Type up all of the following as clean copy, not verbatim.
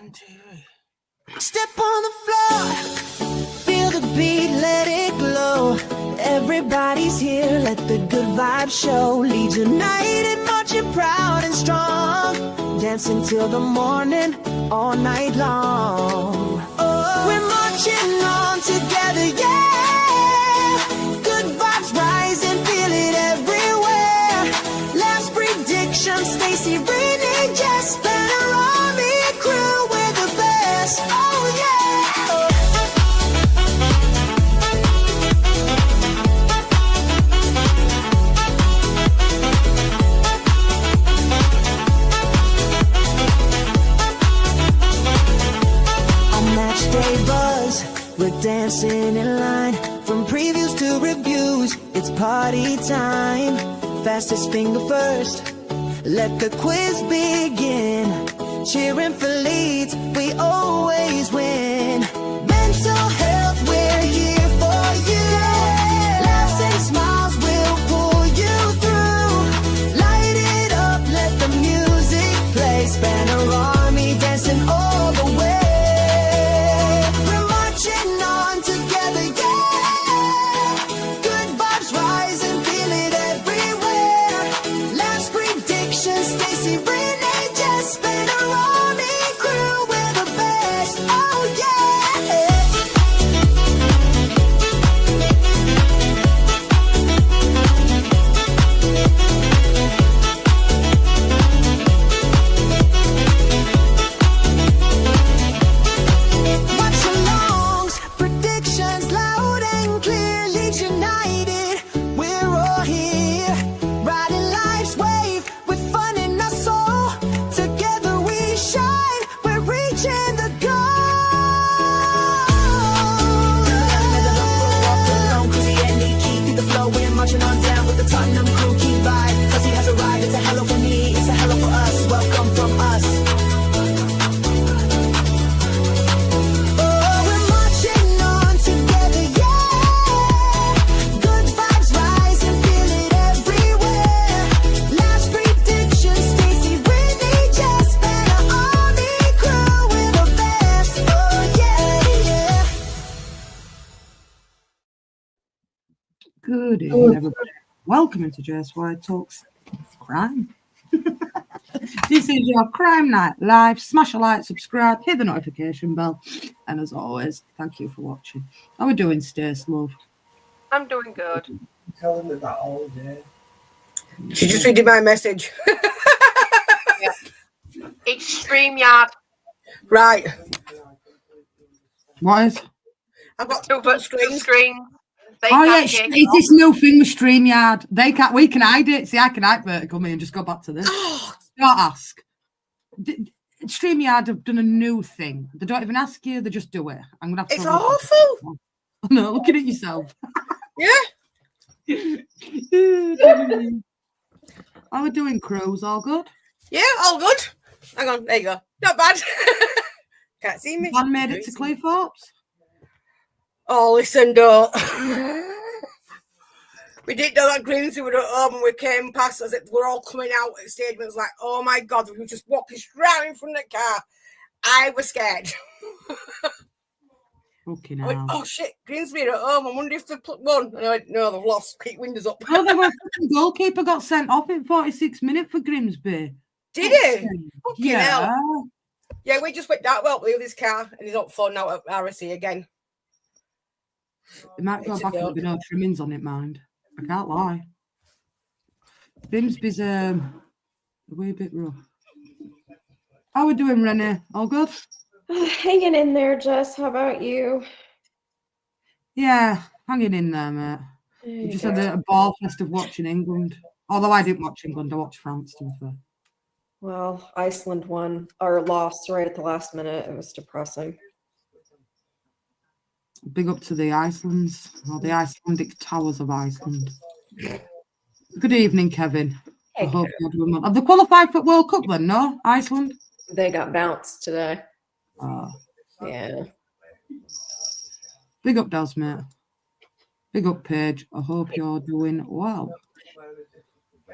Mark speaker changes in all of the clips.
Speaker 1: on TV.
Speaker 2: Step on the floor, feel the beat, let it glow. Everybody's here, let the good vibes show. Lead united, marching proud and strong. Dancing till the morning, all night long. Oh, we're marching on together, yeah. Good vibes rising, feel it everywhere. Last prediction, Stacy, Renee, Jess, Banner, Army, crew, we're the best. Oh yeah. Day buzz, we're dancing in line. From previews to reviews, it's party time. Fastest finger first, let the quiz begin. Cheering for leads, we always win. Mental health, we're here for you. Laughs and smiles will pull you through. Light it up, let the music play. Spanner Army dancing all the way.
Speaker 3: Good evening, everybody. Welcome into JSY Talks Crime. This is your Crime Night Live. Smash a like, subscribe, hit the notification bell, and as always, thank you for watching. How are we doing, Stace, love?
Speaker 4: I'm doing good.
Speaker 1: I'm telling me that all day.
Speaker 5: She just read my message.
Speaker 4: Yeah. It's StreamYard.
Speaker 5: Right.
Speaker 3: What is?
Speaker 5: I've got
Speaker 4: Two screens.
Speaker 3: Oh yeah, it's this new thing with StreamYard. We can hide it. See, I can hide vertical me and just go back to this. Don't ask. StreamYard have done a new thing. They don't even ask you; they just do it. I'm gonna have to.
Speaker 5: It's awful.
Speaker 3: No, looking at yourself.
Speaker 5: Yeah.
Speaker 3: How are we doing, crews? All good?
Speaker 5: Yeah, all good. Hang on, there you go. Not bad. Can't see me.
Speaker 3: Man made it to Cleethorpes.
Speaker 5: Oh, listen, don't. We didn't know that Grimsby were at home and we came past as if we're all coming out at the stage. And it was like, oh my God, we were just walking straight in front of the car. I was scared.
Speaker 3: Okay,
Speaker 5: I went, oh shit, Grimsby are at home. I wonder if they've won. And I went, no, they've lost. Keep windows up.
Speaker 3: Oh, the goalkeeper got sent off in 46 minutes for Grimsby.
Speaker 5: Did he?
Speaker 3: Yeah.
Speaker 5: Hell. Yeah, we just went that well with his car and he's up for now at RSC again.
Speaker 3: It might go back and be no trimmings on it, mind. I can't lie. Grimsby's a wee bit rough. How are we doing, Renee? All good?
Speaker 6: Hanging in there, Jess. How about you?
Speaker 3: Yeah, hanging in there, mate. We just had a ball fest of watching England. Although I didn't watch England, I watched France, to be fair.
Speaker 6: Well, Iceland won or lost right at the last minute. It was depressing.
Speaker 3: Big up to the Icelands, or the Icelandic Towers of Iceland. Good evening, Kevin.
Speaker 6: Hey,
Speaker 3: I hope you're doing well. Have they qualified for World Cup then, no? Iceland?
Speaker 6: They got bounced today.
Speaker 3: Yeah. Big up, Daz, mate. Big up, Paige. I hope you're doing well.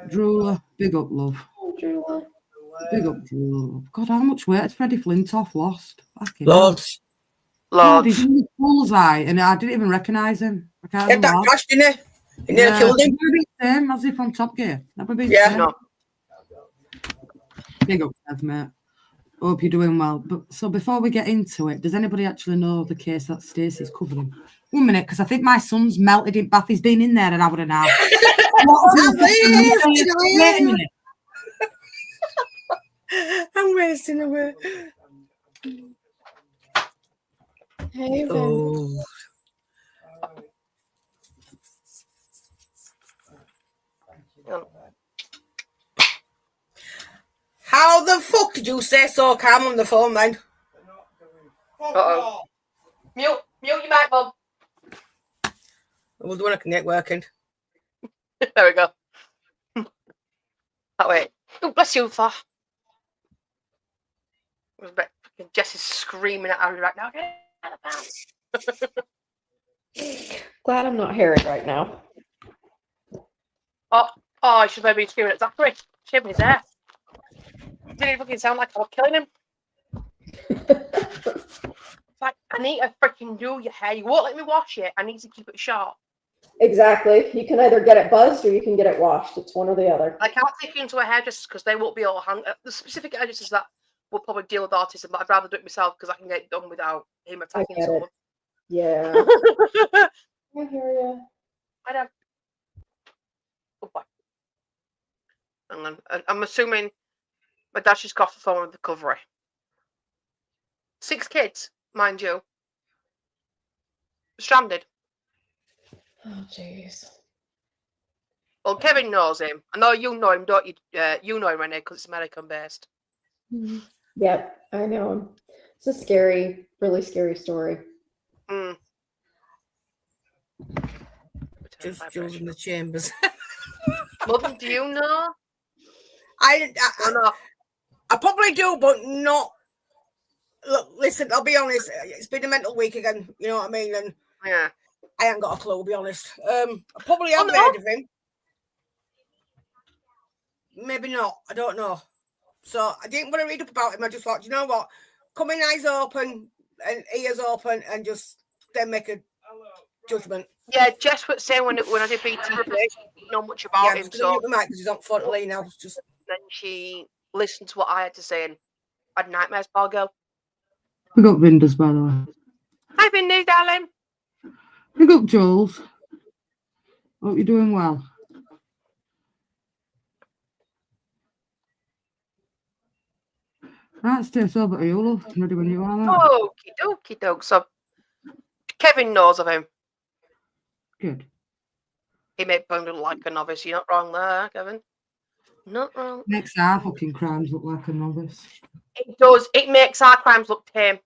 Speaker 3: Drula, big up, love.
Speaker 6: Oh, Drula.
Speaker 3: Big up Joel. God, how much weight has Freddie Flintoff lost? Fucking hell.
Speaker 5: Loads.
Speaker 3: God, he's
Speaker 4: Loads.
Speaker 3: in the bullseye, and I didn't even recognise him. I can't
Speaker 5: He had
Speaker 3: even
Speaker 5: that
Speaker 3: lie.
Speaker 5: crash, didn't he? He nearly killed him.
Speaker 3: Never been the same as if on Top Gear. Never been
Speaker 5: Yeah.
Speaker 3: the same.
Speaker 4: No.
Speaker 3: Big up, Kev, mate. Hope you're doing well. But so before we get into it, does anybody actually know the case that Stacey's covering? 1 minute, because I think my son's melted in bath. He's been in there an hour and a half. Wait a minute.
Speaker 5: I'm wasting away.
Speaker 6: Hey, Vin.
Speaker 5: Oh. How the fuck did you stay so calm on the phone, then?
Speaker 4: Uh-oh. Mute your mic, Bob.
Speaker 5: We'll do a networking.
Speaker 4: There we go. That way. Oh, bless you, Thor. Jess is screaming at Harry right now. Get out of the house.
Speaker 6: Glad I'm not hairy right now.
Speaker 4: Oh, I should maybe be screaming at Zachary. Shaving his hair. Didn't even fucking sound like I was killing him. It's like, I need to freaking do your hair. You won't let me wash it. I need to keep it short.
Speaker 6: Exactly. You can either get it buzzed or you can get it washed. It's one or the other.
Speaker 4: I can't take you into a hairdresser because they won't be all the specific hairdressers that will probably deal with autism, but I'd rather do it myself because I can get it done without him attacking
Speaker 6: get it.
Speaker 4: someone.
Speaker 6: Yeah. I hear you.
Speaker 4: I don't. Oh, boy. Hang on. I'm assuming my dad just got off the phone with recovery. 6 kids, mind you. Stranded.
Speaker 6: Oh, jeez.
Speaker 4: Well, Kevin knows him. I know you know him, don't you? You know him, Renee, because it's American based.
Speaker 6: Yep, I know him. It's a scary, really scary story.
Speaker 5: Just Jules in the chambers.
Speaker 4: Mother, do you know?
Speaker 5: I
Speaker 4: No.
Speaker 5: probably do, but not. Look, listen, I'll be honest. It's been a mental week again. You know what I mean? And
Speaker 4: Yeah.
Speaker 5: I ain't got a clue, to be honest. I probably have
Speaker 4: no.
Speaker 5: heard of him. Maybe not. I don't know. So I didn't want to read up about him. I just thought, you know what? Coming eyes open and ears open and just then make a judgment.
Speaker 4: Yeah, Jess was saying when I did BT, I didn't know much about him, so
Speaker 5: the mic because he's on front of Lee now. Just
Speaker 4: then she listened to what I had to say and had nightmares, poor girl.
Speaker 3: We got Vinders, by the way.
Speaker 4: Hi, Vinny, darling.
Speaker 3: Big up, Jules. Hope you're doing well. Right, stay sober to you, love. Ready when you are.
Speaker 4: Okie dokie doke. So, Kevin knows of him.
Speaker 3: Good.
Speaker 4: He may look like a novice. You're not wrong there, Kevin. Not wrong.
Speaker 3: Makes our fucking crimes look like a novice.
Speaker 4: It does. It makes our crimes look tame.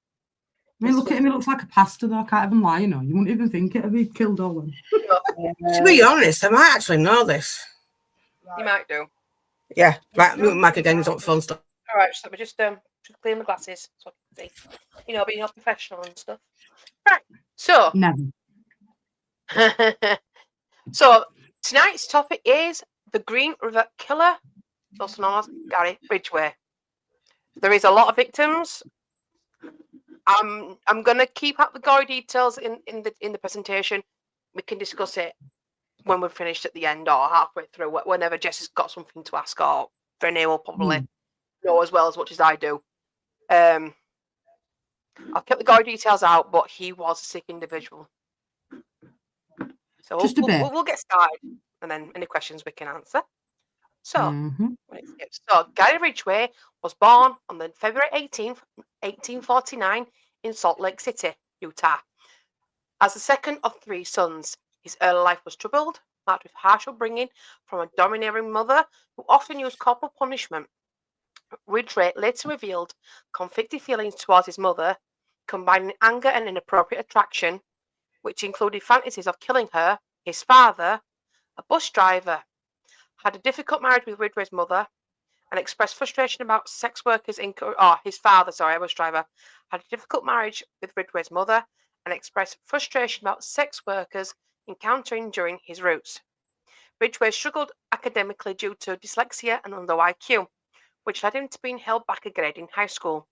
Speaker 3: I mean, look at him, he looks like a pastor, though. I can't even lie, you know. You wouldn't even think it if he killed all them.
Speaker 5: to be honest, I might actually know this.
Speaker 4: You might do.
Speaker 5: Yeah, right. Mike again is on phone stuff.
Speaker 4: All right, so let me just clean my glasses so I can see. You know, being all professional and stuff. Right. So.
Speaker 3: Never.
Speaker 4: So tonight's topic is the Green River Killer, also known as Gary Ridgway. There is a lot of victims. I'm gonna keep up the gory details in the presentation. We can discuss it when we're finished at the end or halfway through, whenever Jess has got something to ask, or Renee will probably know as well as much as I do. I'll keep the gory details out, but he was a sick individual. So we'll get started, and then any questions we can answer. So, so Gary Ridgway was born on the February 18th, 1849 in Salt Lake City, Utah. As the second of 3 sons, his early life was troubled, marked with harsh upbringing from a domineering mother who often used corporal punishment. Ridgway later revealed conflicted feelings towards his mother, combining anger and inappropriate attraction, which included fantasies of killing her. His father, a bus driver, had a difficult marriage with Ridgway's mother and expressed frustration about sex workers his father, a bus driver, had a difficult marriage with Ridgway's mother and expressed frustration about sex workers encountering during his routes. Ridgway struggled academically due to dyslexia and low IQ, which led him to being held back a grade in high school.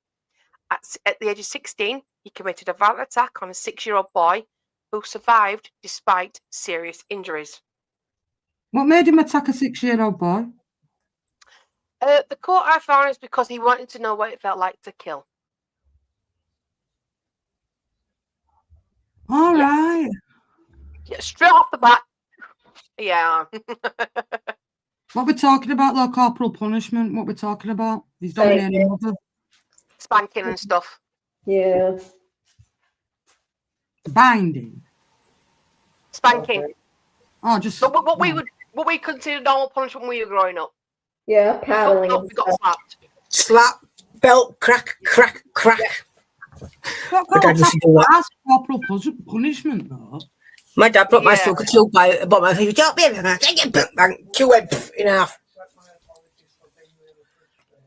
Speaker 4: At the age of 16, he committed a violent attack on a 6-year-old boy who survived despite serious injuries.
Speaker 3: What made him attack a 6-year-old boy?
Speaker 4: The court I found is because he wanted to know what it felt like to kill.
Speaker 3: All right.
Speaker 4: Yeah, straight off the bat. Yeah.
Speaker 3: What we're talking about, though, corporal punishment, what we're talking about? He's dominating mother.
Speaker 4: Spanking and stuff.
Speaker 6: Yeah.
Speaker 3: Binding.
Speaker 4: Spanking.
Speaker 6: Okay.
Speaker 3: Oh, just...
Speaker 4: So what we consider normal punishment when we were growing up.
Speaker 6: Yeah, paddling.
Speaker 4: We got slapped.
Speaker 5: Slap, belt, crack, crack, crack.
Speaker 3: What
Speaker 5: My dad used to do that.
Speaker 3: that's corporal punishment, though.
Speaker 5: My dad brought my
Speaker 4: Yeah.
Speaker 5: sugar killed by about my face. Kill him in half.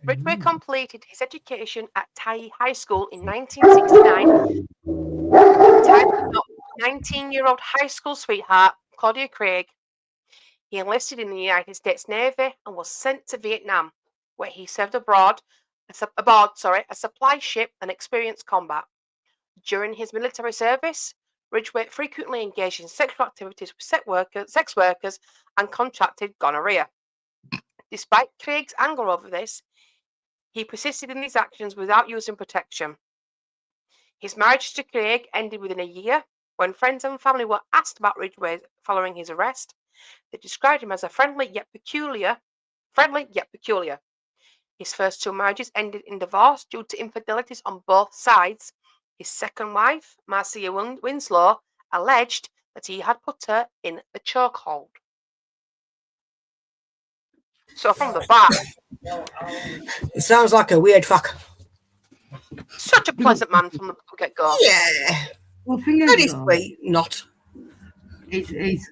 Speaker 4: Ridgway completed his education at Tai High School in 1969. Time with 19-year-old high school sweetheart, Claudia Craig. He enlisted in the United States Navy and was sent to Vietnam, where he served aboard a supply ship and experienced combat. During his military service, Ridgway frequently engaged in sexual activities with sex workers and contracted gonorrhea. Despite Craig's anger over this, he persisted in these actions without using protection. His marriage to Craig ended within a year. When friends and family were asked about Ridgway following his arrest, they described him as a friendly yet peculiar. His first 2 marriages ended in divorce due to infidelities on both sides. His second wife, Marcia Winslow, alleged that he had put her in a chokehold. So from the back,
Speaker 5: It sounds like a weird fuck.
Speaker 4: such a pleasant man from the get-go.
Speaker 5: Yeah.
Speaker 3: Well, thing is,
Speaker 5: Very
Speaker 3: though,
Speaker 5: sweet, not.
Speaker 3: he's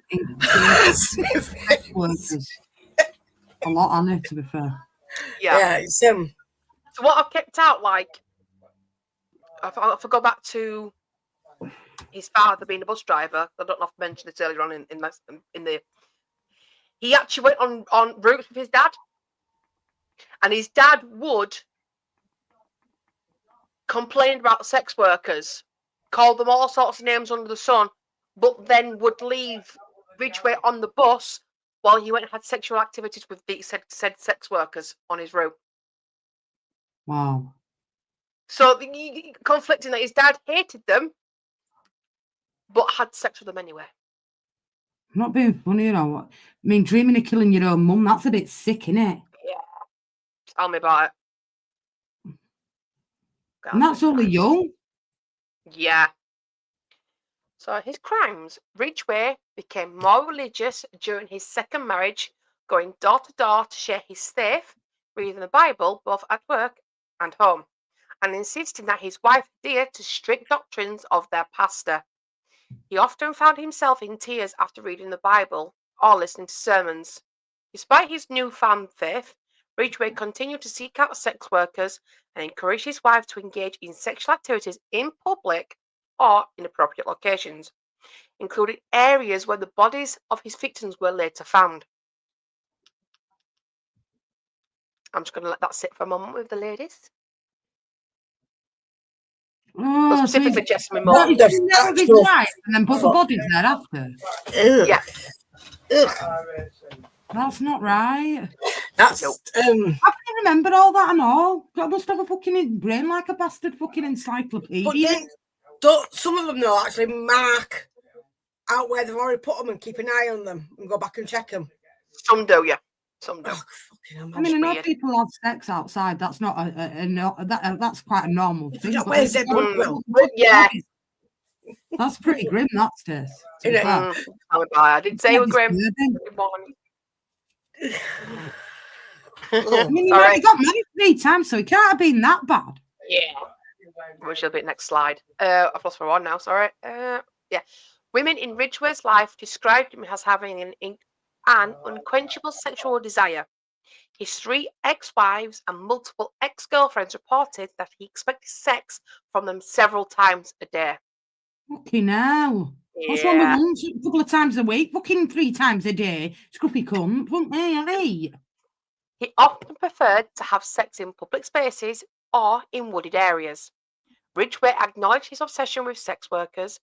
Speaker 3: workers. A lot on it, to be fair.
Speaker 4: Yeah.
Speaker 5: It's
Speaker 4: So what I've kept out, like, if I go back to his father being a bus driver, I don't know if I mentioned this earlier on in the. He actually went on routes with his dad, and his dad would complain about sex workers, call them all sorts of names under the sun, but then would leave Ridgway on the bus while he went and had sexual activities with the said sex workers on his route.
Speaker 3: Wow.
Speaker 4: So conflicting that his dad hated them, but had sex with them anyway.
Speaker 3: I'm not being funny, you know. I mean, dreaming of killing your own mum, that's a bit sick, innit?
Speaker 4: Yeah. Tell me about it.
Speaker 3: And that's only young.
Speaker 4: Yeah. So his crimes, Ridgway became more religious during his second marriage, going door to door to share his faith, reading the Bible both at work and home, and insisting that his wife adhere to strict doctrines of their pastor. He often found himself in tears after reading the Bible or listening to sermons. Despite his newfound faith, Ridgway continued to seek out sex workers and encouraged his wife to engage in sexual activities in public or inappropriate locations, including areas where the bodies of his victims were later found. I'm just going to let that sit for a moment with the ladies.
Speaker 3: Oh,
Speaker 4: Specifically, Jess and
Speaker 3: That
Speaker 4: Morton.
Speaker 3: is that his wife and then put the bodies there after.
Speaker 4: Yeah.
Speaker 3: That's not right.
Speaker 5: That's
Speaker 3: I can't remember all that and all. I must have a fucking brain like a bastard fucking encyclopedia.
Speaker 5: But then, don't some of them though actually mark out where they've already put them and keep an eye on them and go back and check them.
Speaker 4: Some do, yeah. Some do.
Speaker 5: Oh, fucking
Speaker 3: I mean, I know
Speaker 4: weird.
Speaker 3: people have sex outside. That's not that's quite a normal thing.
Speaker 5: That
Speaker 3: but
Speaker 5: where's
Speaker 3: there's
Speaker 5: it? Well,
Speaker 4: Yeah.
Speaker 3: That's pretty grim. That's this.
Speaker 5: Isn't it?
Speaker 4: I did say we're grim.
Speaker 3: I mean,
Speaker 4: Sorry.
Speaker 3: he got married 3 times, so it can't have been that bad.
Speaker 4: Yeah. We should be next slide. I've lost my one now. Sorry. Yeah. Women in Ridgway's life described him as having an unquenchable sexual desire. His 3 ex-wives and multiple ex-girlfriends reported that he expected sex from them several times a day.
Speaker 3: Fucking hell. What's wrong with mums? A couple of times a week, fucking 3 times a day. Scruffy cunt, wouldn't they?
Speaker 4: He often preferred to have sex in public spaces or in wooded areas. Ridgway acknowledged his obsession with sex workers,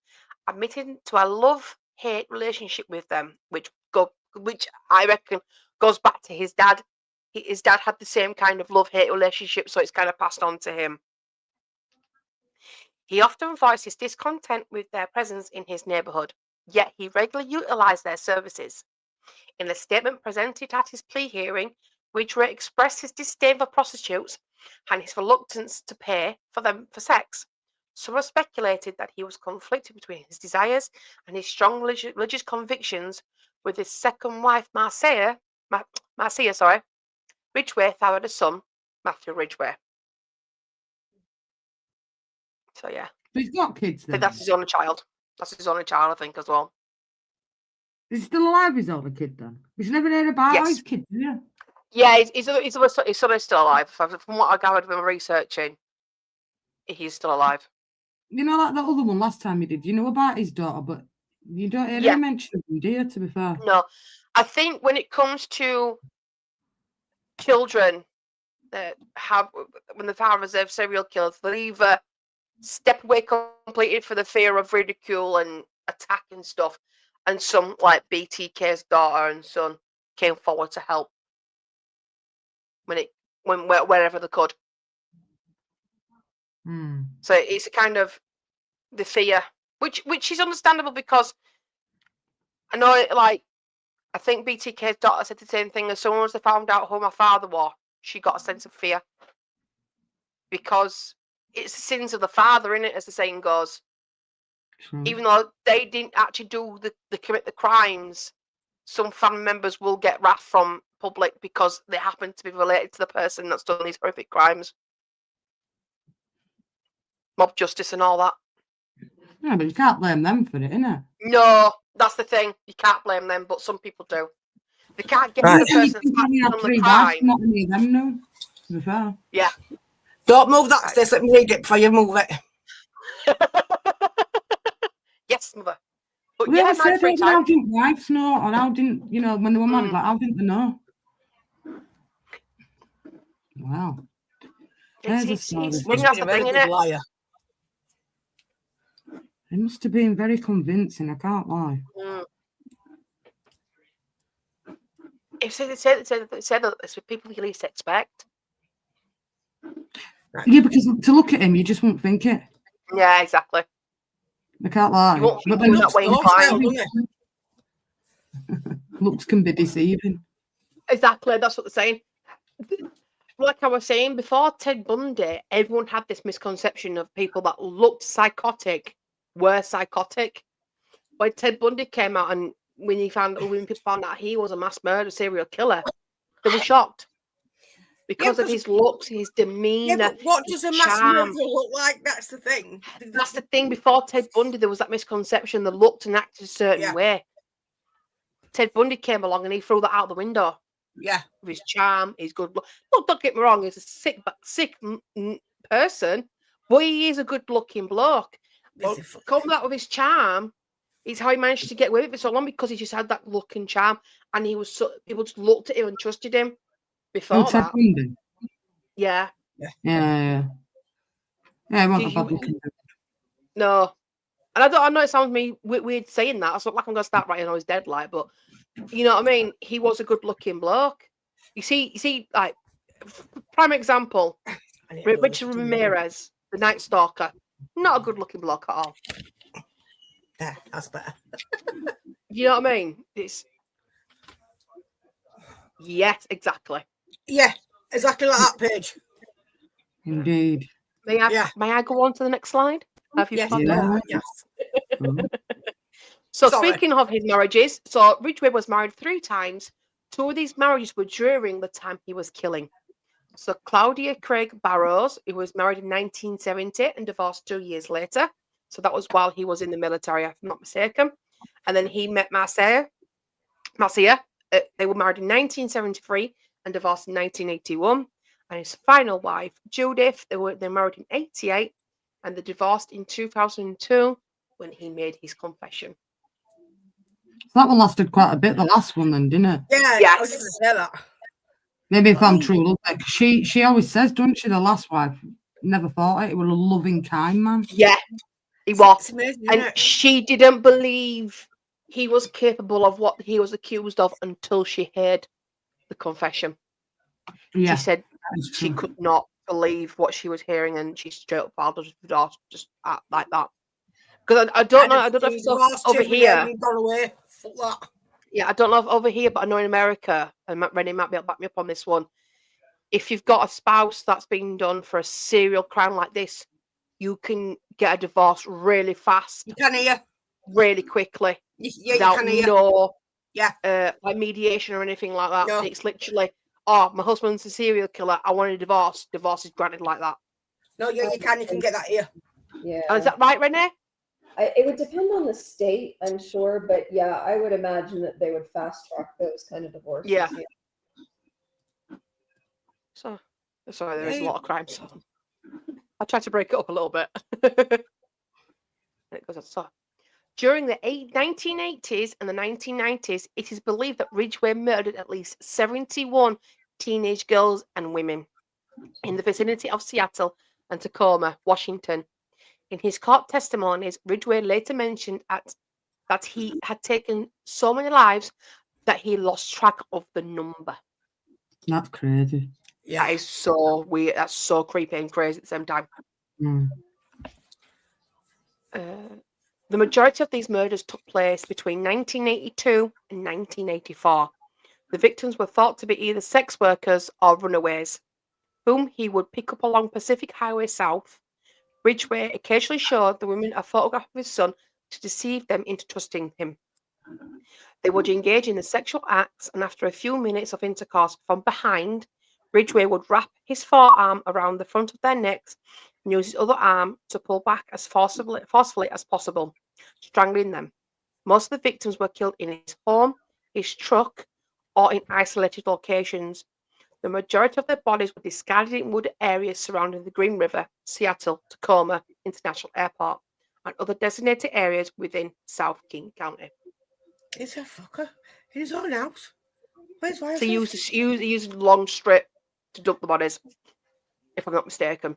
Speaker 4: admitting to a love-hate relationship with them, which I reckon goes back to his dad. His dad had the same kind of love-hate relationship, so it's kind of passed on to him. He often voiced his discontent with their presence in his neighbourhood, yet he regularly utilised their services. In a statement presented at his plea hearing, Ridgway expressed his disdain for prostitutes and his reluctance to pay for them for sex. Some have speculated that he was conflicted between his desires and his strong religious convictions with his second wife, Marcia. Ridgway fathered a son, Matthew Ridgway. So yeah.
Speaker 3: So he's got kids
Speaker 4: I
Speaker 3: then?
Speaker 4: think that's his only child. That's his only child, I think, as well.
Speaker 3: Is he still alive, his older kid then? He's never heard about his kid, yeah?
Speaker 4: Yeah, his son is still alive. From what I gathered when researching, he's still alive.
Speaker 3: You know, like that other one last time you did, you know about his daughter, but you don't hear him mention him, do you, to be fair?
Speaker 4: No. I think when it comes to children that have, when the fathers of serial killers, they'll either step away completely for the fear of ridicule and attack and stuff, and some, like BTK's daughter and son, came forward to help wherever they could. So it's a kind of the fear, which is understandable, because I know, like, I think BTK's daughter said the same thing. As soon as they found out who my father was, she got a sense of fear, because it's the sins of the father, innit, as the saying goes. Even though they didn't actually commit the crimes, some family members will get wrath from public because they happen to be related to the person that's done these horrific crimes. Mob justice and all that.
Speaker 3: Yeah, but you can't blame them for it, innit?
Speaker 4: No, that's the thing. You can't blame them, but some people do. They can't get the person that's done the crime.
Speaker 3: Not any of them, no. To be fair.
Speaker 4: Yeah.
Speaker 5: Don't move that stairs. Let me read it before you move it.
Speaker 4: Yes, mother. But
Speaker 3: Well,
Speaker 4: yeah,
Speaker 3: said it, how didn't wives know? Or how didn't, you know, when they were married, like, how didn't they know? Wow. There's a story.
Speaker 5: Must be a very good liar.
Speaker 3: It must have been very convincing, I can't lie.
Speaker 4: They said that it's people you least expect.
Speaker 3: Yeah, because to look at him, you just won't think it.
Speaker 4: Yeah, exactly.
Speaker 3: I can't lie.
Speaker 4: You won't think that way inclined.
Speaker 3: Looks can be deceiving.
Speaker 4: Exactly, that's what they're saying. Like I was saying before, Ted Bundy, everyone had this misconception of people that looked psychotic were psychotic. When Ted Bundy came out, and when people found out he was a mass murder serial killer, they were shocked because of his looks, his demeanor.
Speaker 5: Yeah, but what does a mass murderer look like? That's the thing.
Speaker 4: That's the thing. Before Ted Bundy, there was that misconception. They looked and acted a certain way. Ted Bundy came along and he threw that out the window.
Speaker 5: Yeah,
Speaker 4: with his charm, his good look. Look, don't get me wrong, he's a sick person, but he is a good-looking bloke. But coming out with his charm is how he managed to get away with it so long, because he just had that look and charm, and he was people just looked at him and trusted him. Before
Speaker 3: Ted Bundy?
Speaker 4: Yeah.
Speaker 3: Yeah, he wasn't a bad looking.
Speaker 4: No. And I know it sounds weird saying that. It's not like I'm going to start writing, he's dead, like, but you know what I mean? He was a good-looking bloke. You see, like, prime example, Richard Ramirez, the Night Stalker. Not a good-looking bloke at all.
Speaker 5: Yeah, that's better.
Speaker 4: You know what I mean? Yes, exactly.
Speaker 5: Yeah, exactly like that, Paige.
Speaker 3: Indeed.
Speaker 4: May I go on to the next slide? Have you
Speaker 5: Yes.
Speaker 4: So speaking of his marriages, so Ridgway was married 3 times. 2 of these marriages were during the time he was killing. So Claudia Craig Barrows, who was married in 1970 and divorced 2 years later. So that was while he was in the military, if I'm not mistaken. And then he met Marcia. They were married in 1973 and divorced in 1981. And his final wife, Judith, they married in 1988 and they divorced in 2002 when he made his confession.
Speaker 3: That one lasted quite a bit, the last one then, didn't it?
Speaker 5: Yeah, yes. I was just going to say that.
Speaker 3: Maybe if I'm true, look, she always says, don't she, the last wife, never thought it was a loving, kind man.
Speaker 4: Yeah, he was.
Speaker 5: It's amazing,
Speaker 4: And
Speaker 5: isn't it?
Speaker 4: she didn't believe he was capable of what he was accused of until she heard the confession.
Speaker 3: Yeah,
Speaker 4: She said
Speaker 3: that's
Speaker 4: she
Speaker 3: true.
Speaker 4: could not believe what she was hearing, and she straight up filed a divorce just like that. Because I don't know if it's over here.
Speaker 5: Gone away. Fuck that.
Speaker 4: Yeah, I don't know if over here, but I know in America, and Rennie might be able to back me up on this one. If you've got a spouse that's been done for a serial crime like this, you can get a divorce really fast.
Speaker 5: You can hear.
Speaker 4: Really quickly.
Speaker 5: Yeah,
Speaker 4: without
Speaker 5: you can hear.
Speaker 4: no
Speaker 5: like
Speaker 4: mediation or anything like that.
Speaker 5: No.
Speaker 4: It's literally, oh, my husband's a serial killer. I want a divorce. Divorce is granted like that.
Speaker 5: No, yeah, you can. You can get that here.
Speaker 6: Yeah.
Speaker 4: Is that right, Renee?
Speaker 6: It would depend on the state, I'm sure, but yeah, I would imagine that they would fast track those kind of divorces.
Speaker 4: Yeah. So, sorry, there is a lot of crimes. I tried to break it up a little bit. It goes on. So, during the 1980s and the 1990s, it is believed that Ridgway murdered at least 71 teenage girls and women in the vicinity of Seattle and Tacoma, Washington. In his court testimonies, Ridgway later mentioned that he had taken so many lives that he lost track of the number.
Speaker 3: That's crazy.
Speaker 5: Yeah.
Speaker 4: That is so weird. That's so creepy and crazy at the same time.
Speaker 3: Mm.
Speaker 4: The majority of these murders took place between 1982 and 1984. The victims were thought to be either sex workers or runaways, whom he would pick up along Pacific Highway South. Ridgway occasionally showed the women a photograph of his son to deceive them into trusting him. They would engage in the sexual acts, and after a few minutes of intercourse from behind, Ridgway would wrap his forearm around the front of their necks and use his other arm to pull back as forcefully as possible, strangling them. Most of the victims were killed in his home, his truck, or in isolated locations. The majority of their bodies were discarded in wooded areas surrounding the Green River, Seattle, Tacoma International Airport, and other designated areas within South King County.
Speaker 5: He's a fucker in his own house. Where's
Speaker 4: So he used a long strip to dump the bodies, if I'm not mistaken.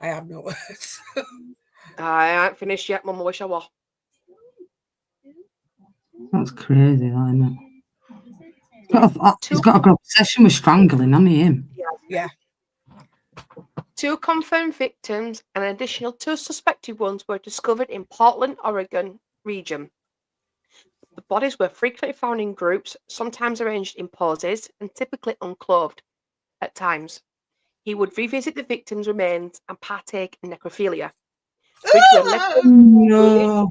Speaker 5: I have no words.
Speaker 4: I ain't finished yet, Mum. I wish I was.
Speaker 3: That's crazy, that, isn't it? He's got a good obsession with strangling, hasn't he? Him?
Speaker 5: Yeah.
Speaker 4: 2 confirmed victims and an additional 2 suspected ones were discovered in Portland, Oregon region. The bodies were frequently found in groups, sometimes arranged in poses and typically unclothed at times. He would revisit the victims' remains and partake in necrophilia.
Speaker 3: No.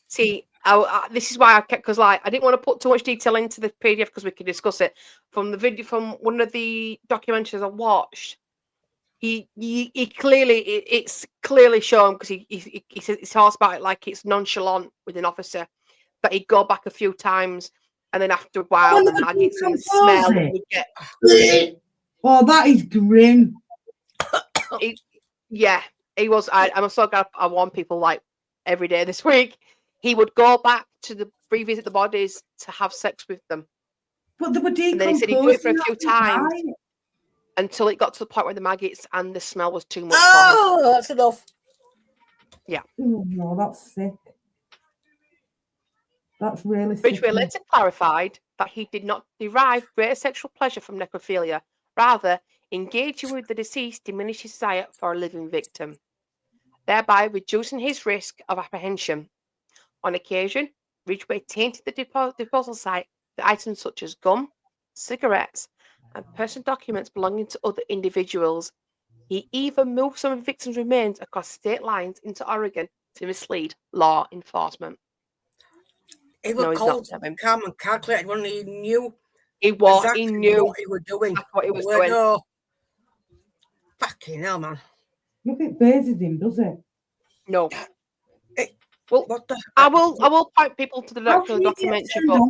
Speaker 4: See, this is why I kept, because like I didn't want to put too much detail into the PDF because we could discuss it. From the video, from one of the documentaries I watched, he clearly it's clearly shown because he talks about it like it's nonchalant with an officer, but he'd go back a few times and then after a while the maggots and the smell would get.
Speaker 3: Oh, that is grim.
Speaker 4: He was. I'm so glad I warn people like every day this week. He would go back to revisit the bodies to have sex with them.
Speaker 3: But they were decomposing.
Speaker 4: And then he said he'd do it for a few times until it got to the point where the maggots and the smell was too much.
Speaker 5: Oh, that's enough.
Speaker 4: Yeah.
Speaker 3: Oh, no, that's sick. That's really sick.
Speaker 4: Ridgway later clarified that he did not derive greater sexual pleasure from necrophilia. Rather, engaging with the deceased diminished his desire for a living victim, thereby reducing his risk of apprehension. On occasion, Ridgway tainted the disposal site with items such as gum, cigarettes, and personal documents belonging to other individuals. He even moved some of the victims' remains across state lines into Oregon to mislead law enforcement.
Speaker 5: He was cold, calm, and calculated when he knew. He knew what he was doing.
Speaker 4: What he was doing.
Speaker 5: No. Fucking hell, man.
Speaker 3: Nothing phases him, does it?
Speaker 4: No. Well, I will point people to the documentary.
Speaker 3: But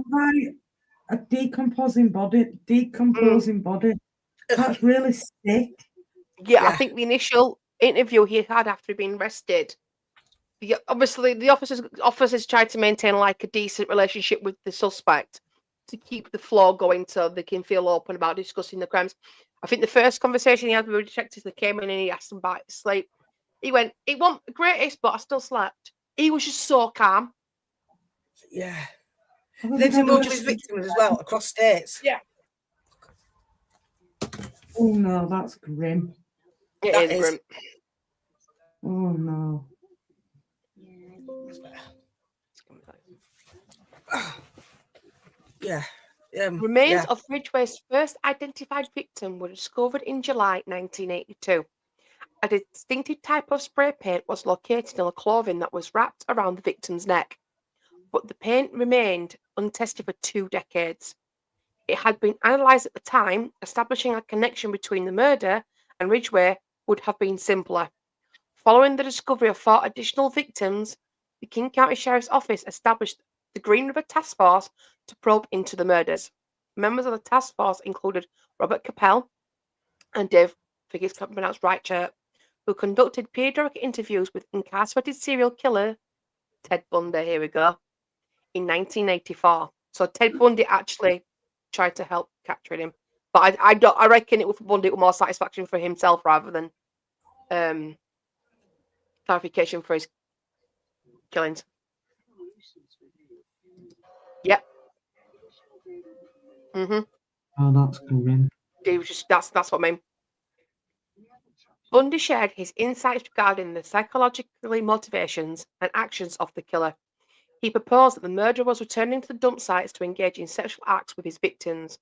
Speaker 3: a decomposing body. That's really sick.
Speaker 4: Yeah, I think the initial interview he had after being arrested, obviously the officers tried to maintain like a decent relationship with the suspect to keep the flow going so they can feel open about discussing the crimes. I think the first conversation he had with the detectives, they came in and he asked them about sleep. He went, "It wasn't the greatest, but I still slept." He was just so calm.
Speaker 5: Yeah. Then to move his victims as well across states.
Speaker 4: Yeah.
Speaker 3: Oh no, that's grim.
Speaker 4: It
Speaker 5: That
Speaker 4: is grim.
Speaker 3: Oh no.
Speaker 5: Yeah.
Speaker 4: Remains of Ridgway's first identified victim were discovered in July 1982. A distinctive type of spray paint was located in the clothing that was wrapped around the victim's neck, but the paint remained untested for 2 decades. It had been analysed at the time, establishing a connection between the murder and Ridgway would have been simpler. Following the discovery of 4 additional victims, the King County Sheriff's Office established the Green River Task Force to probe into the murders. Members of the task force included Robert Capel and Dave, I think it's pronounced right, Chirp, who conducted periodic interviews with incarcerated serial killer Ted Bundy. Here we go. In 1984. So Ted Bundy actually tried to help capture him, but I reckon it was for Bundy. It was more satisfaction for himself rather than clarification for his killings. Yep.
Speaker 3: Oh, that's grim.
Speaker 4: He was just that's what I mean. Bundy shared his insights regarding the psychological motivations and actions of the killer. He proposed that the murderer was returning to the dump sites to engage in sexual acts with his victims,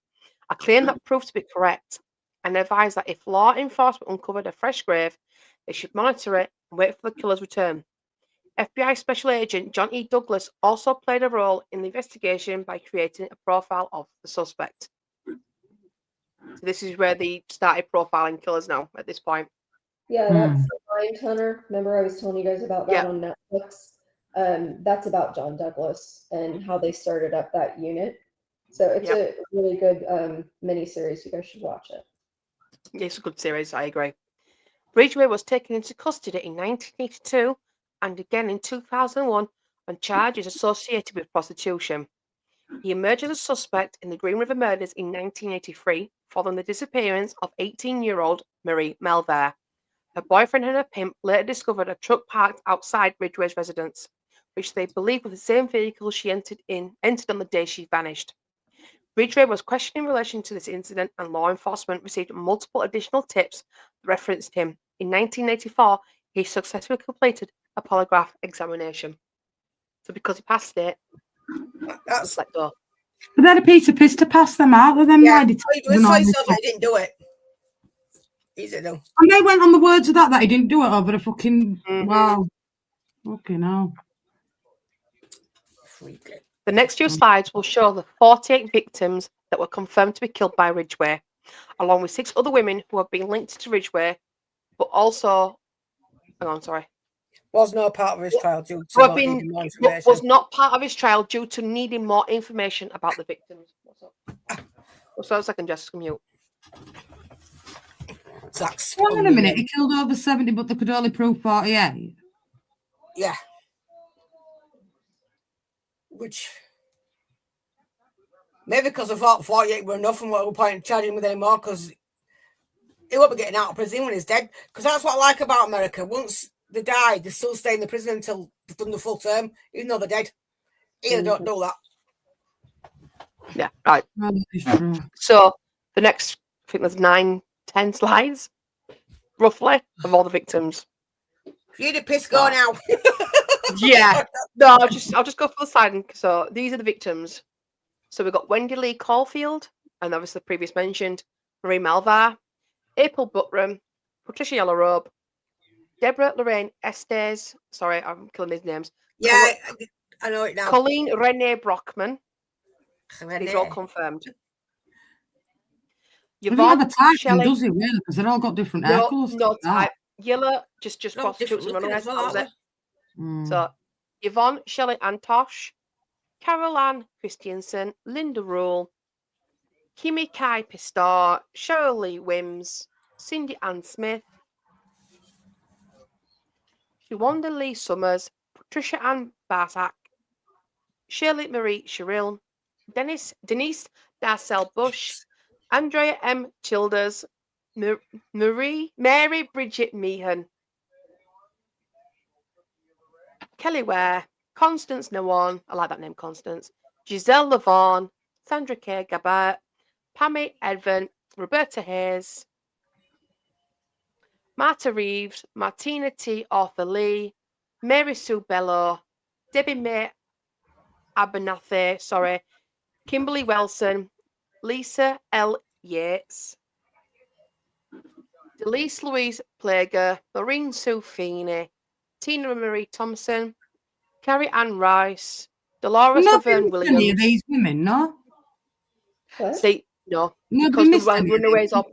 Speaker 4: a claim that proved to be correct, and advised that if law enforcement uncovered a fresh grave, they should monitor it and wait for the killer's return. FBI Special Agent John E. Douglas also played a role in the investigation by creating a profile of the suspect. So this is where they started profiling killers now at this point.
Speaker 6: Yeah, that's Mindhunter. Remember I was telling you guys about that on Netflix? That's about John Douglas and how they started up that unit. So it's a really good miniseries. You guys should watch it.
Speaker 4: It's a good series, I agree. Ridgway was taken into custody in 1982 and again in 2001 on charges associated with prostitution. He emerged as a suspect in the Green River murders in 1983 following the disappearance of 18-year-old Marie Melvare. Her boyfriend and her pimp later discovered a truck parked outside Ridgway's residence, which they believe was the same vehicle she entered on the day she vanished. Ridgway was questioned in relation to this incident, and law enforcement received multiple additional tips that referenced him. In 1984, he successfully completed a polygraph examination. So because he passed it, that's let go.
Speaker 3: But they had a piece of piss to pass them out. Then
Speaker 5: yeah, he didn't do it. Easy though.
Speaker 3: And they went on the words of that he didn't do it over a fucking wow. Fucking hell.
Speaker 4: The next few slides will show the 48 victims that were confirmed to be killed by Ridgway, along with 6 other women who have been linked to Ridgway, but also
Speaker 5: was not part of his trial due to not needing more information.
Speaker 4: Was not part of his trial due to needing more information about the victims. What's up? What's that? Second, just mute.
Speaker 3: Hang on a minute. He killed over 70, but they could only prove 48.
Speaker 5: Yeah. Which maybe because I thought 48 were enough and what we're point charging him with anymore because he won't be getting out of prison when he's dead. Because that's what I like about America. Once they die, they still stay in the prison until they've done the full term, even though they're dead. Here they don't do that.
Speaker 4: Yeah, right. So the next, I think there's 9-10 slides, roughly, of all the victims.
Speaker 5: You the piss go now.
Speaker 4: Yeah. No, I'll just go for the slide. So these are the victims. So we've got Wendy Lee Caulfield, and obviously previous mentioned Marie Melvare, April Buttram, Patricia Yellowrobe, Deborah Lorraine Estes. Sorry, I'm killing these names.
Speaker 5: Yeah, I know it now.
Speaker 4: Colleen Renee Brockman. These are all confirmed.
Speaker 3: Yvonne, have a type, does it really? Because they've all got different hair colours.
Speaker 4: No type. Yellow, just prostitutes and runaways. That was it. So Yvonne, Shelley Antosh, Carol Ann Christiansen, Linda Rule, Kimi Kai Pistor, Cheryl Lee Wims, Cindy Ann Smith, Shawanda Lee Summers, Patricia Ann Bartak, Shirley Marie Sherrill, Denise Darcel Bush, Andrea M. Childers, Mary Bridget Meehan, Kelly Ware, Constance Nawan, I like that name, Constance, Giselle Lavaughn, Sandra K. Gabbert, Pammy Edvin, Roberta Hayes, Marta Reeves, Martina T. Arthur Lee, Mary Sue Bello, Debbie May Abernathy, Kimberly Wilson, Lisa L. Yates, Delise Louise Plager, Maureen Sue Feeney, Tina Marie Thompson, Carrie Ann Rice, Dolores Laverne
Speaker 3: Nobody missed any of
Speaker 4: Williams.
Speaker 3: these women, no?
Speaker 6: What?
Speaker 4: See, no,
Speaker 3: Nobody
Speaker 4: because
Speaker 3: missed
Speaker 4: the
Speaker 3: any of
Speaker 4: runaways
Speaker 3: these.
Speaker 4: or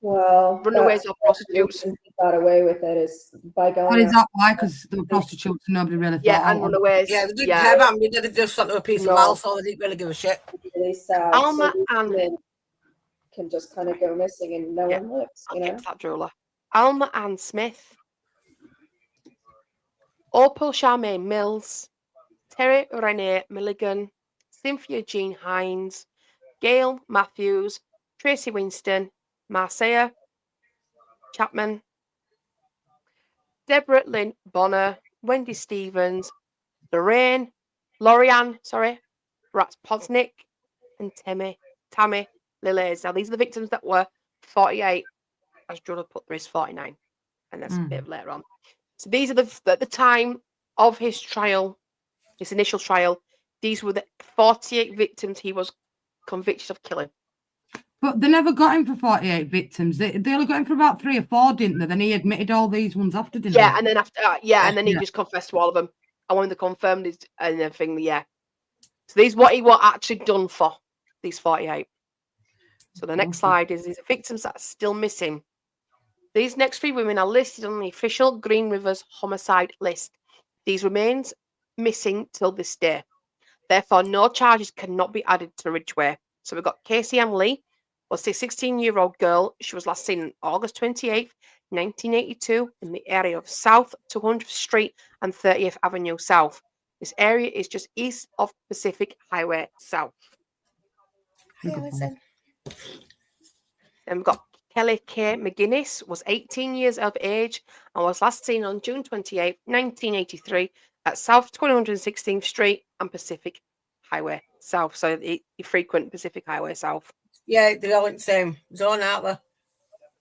Speaker 6: Well,
Speaker 4: runaways
Speaker 6: that's
Speaker 4: or
Speaker 6: one of the
Speaker 4: prostitutes.
Speaker 6: reasons he got away with it is by going.
Speaker 3: What is
Speaker 6: out-
Speaker 3: that why? Because the prostitutes, nobody really
Speaker 4: Yeah,
Speaker 3: thought
Speaker 4: and
Speaker 3: out of.
Speaker 4: runaways.
Speaker 5: Yeah, they didn't care about me. They just thought they were a piece
Speaker 4: No.
Speaker 5: of mouth, so they didn't really give a shit.
Speaker 6: Really sad.
Speaker 4: Alma
Speaker 6: so these
Speaker 4: and-
Speaker 6: women can just kind of go missing and no
Speaker 4: Yeah,
Speaker 6: one looks.
Speaker 4: I'll
Speaker 6: You
Speaker 4: get
Speaker 6: know.
Speaker 4: to that jeweler. Alma Ann Smith, Opal Charmaine Mills, Terry Renee Milligan, Cynthia Jean Hines, Gail Matthews, Tracy Winston, Marcia Chapman, Deborah Lynn Bonner, Wendy Stevens, Lorianne, Potnick, and Tammy Lillers. Now, these are the victims that were 48, as Jordan put, there is 49, and that's a bit later on. So these are at the time of his trial, his initial trial, these were the 48 victims he was convicted of killing.
Speaker 3: But they never got him for 48 victims. They only got him for about 3 or 4, didn't they? Then he admitted all these ones after, didn't he?
Speaker 4: Yeah, and then after, and then he just confessed to all of them. And when they confirmed his and everything, yeah. So these what he was actually done for, these 48. So the next slide is these victims that are still missing. These next 3 women are listed on the official Green Rivers homicide list. These remains missing till this day. Therefore, no charges cannot be added to Ridgway. So we've got Casey Ann Lee, was a 16-year-old girl. She was last seen on August 28th, 1982, in the area of South 200th Street and 30th Avenue South. This area is just east of Pacific Highway South.
Speaker 5: Listen.
Speaker 4: Then we've got Kelly K. McGuinness, was 18 years of age and was last seen on June 28, 1983 at South 216th Street and Pacific Highway South. So the frequent Pacific Highway South.
Speaker 5: Yeah, they're all in the same zone, aren't they?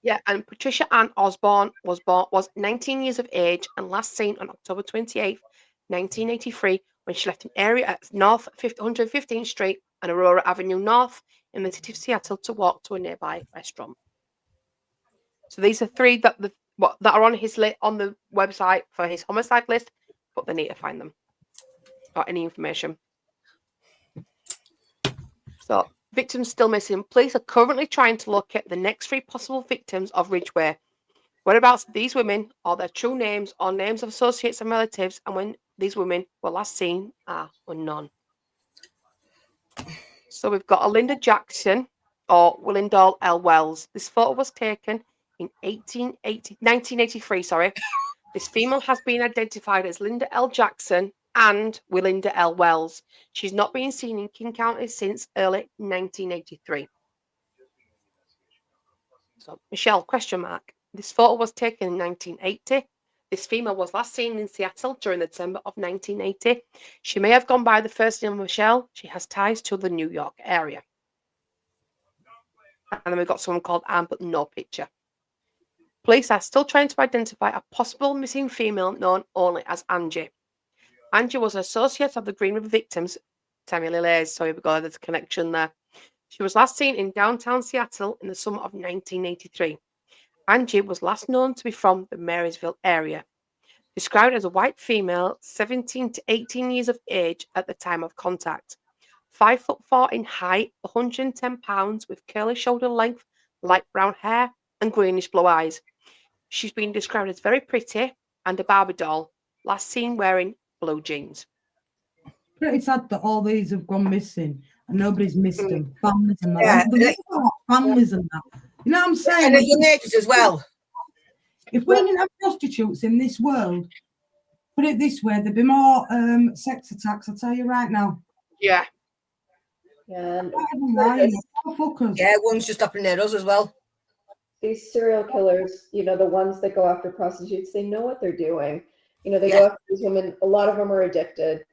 Speaker 4: Yeah, and Patricia Ann Osborne was 19 years of age and last seen on October 28, 1983 when she left an area at North 115th Street and Aurora Avenue North in the city of Seattle to walk to a nearby restaurant. So these are 3 that are on his on the website for his homicide list, but they need to find them or any information. So victims still missing. Police are currently trying to locate the next 3 possible victims of Ridgway. Whereabouts these women or their true names or names of associates and relatives and when these women were last seen are unknown. So we've got a Linda Jackson or Willendall L. Wells. This photo was taken in 1983. This female has been identified as Linda L. Jackson and Willinda L. Wells. She's not been seen in King County since early 1983. So, Michelle, question mark. This photo was taken in 1980. This female was last seen in Seattle during the December of 1980. She may have gone by the first name of Michelle. She has ties to the New York area. And then we've got someone called Anne, but no picture. Police are still trying to identify a possible missing female known only as Angie. Angie was an associate of the Green River victims, Tammy Lillers, so we've got there's a connection there. She was last seen in downtown Seattle in the summer of 1983. Angie was last known to be from the Marysville area. Described as a white female, 17 to 18 years of age at the time of contact. 5'4" in height, 110 pounds, with curly shoulder length, light brown hair, and greenish blue eyes. She's been described as very pretty and a Barbie doll, last seen wearing blue jeans.
Speaker 3: Pretty sad that all these have gone missing and nobody's missed them. Families and that.
Speaker 5: Yeah.
Speaker 3: Families and that. You know what I'm saying?
Speaker 5: And at young ages as well.
Speaker 3: If we didn't have prostitutes in this world, put it this way, there'd be more sex attacks, I'll tell you right now.
Speaker 4: Yeah.
Speaker 6: Yeah, and
Speaker 5: Yeah, one's just up near us as well.
Speaker 6: These serial killers, the ones that go after prostitutes, they know what they're doing. They go after these women. A lot of them are addicted,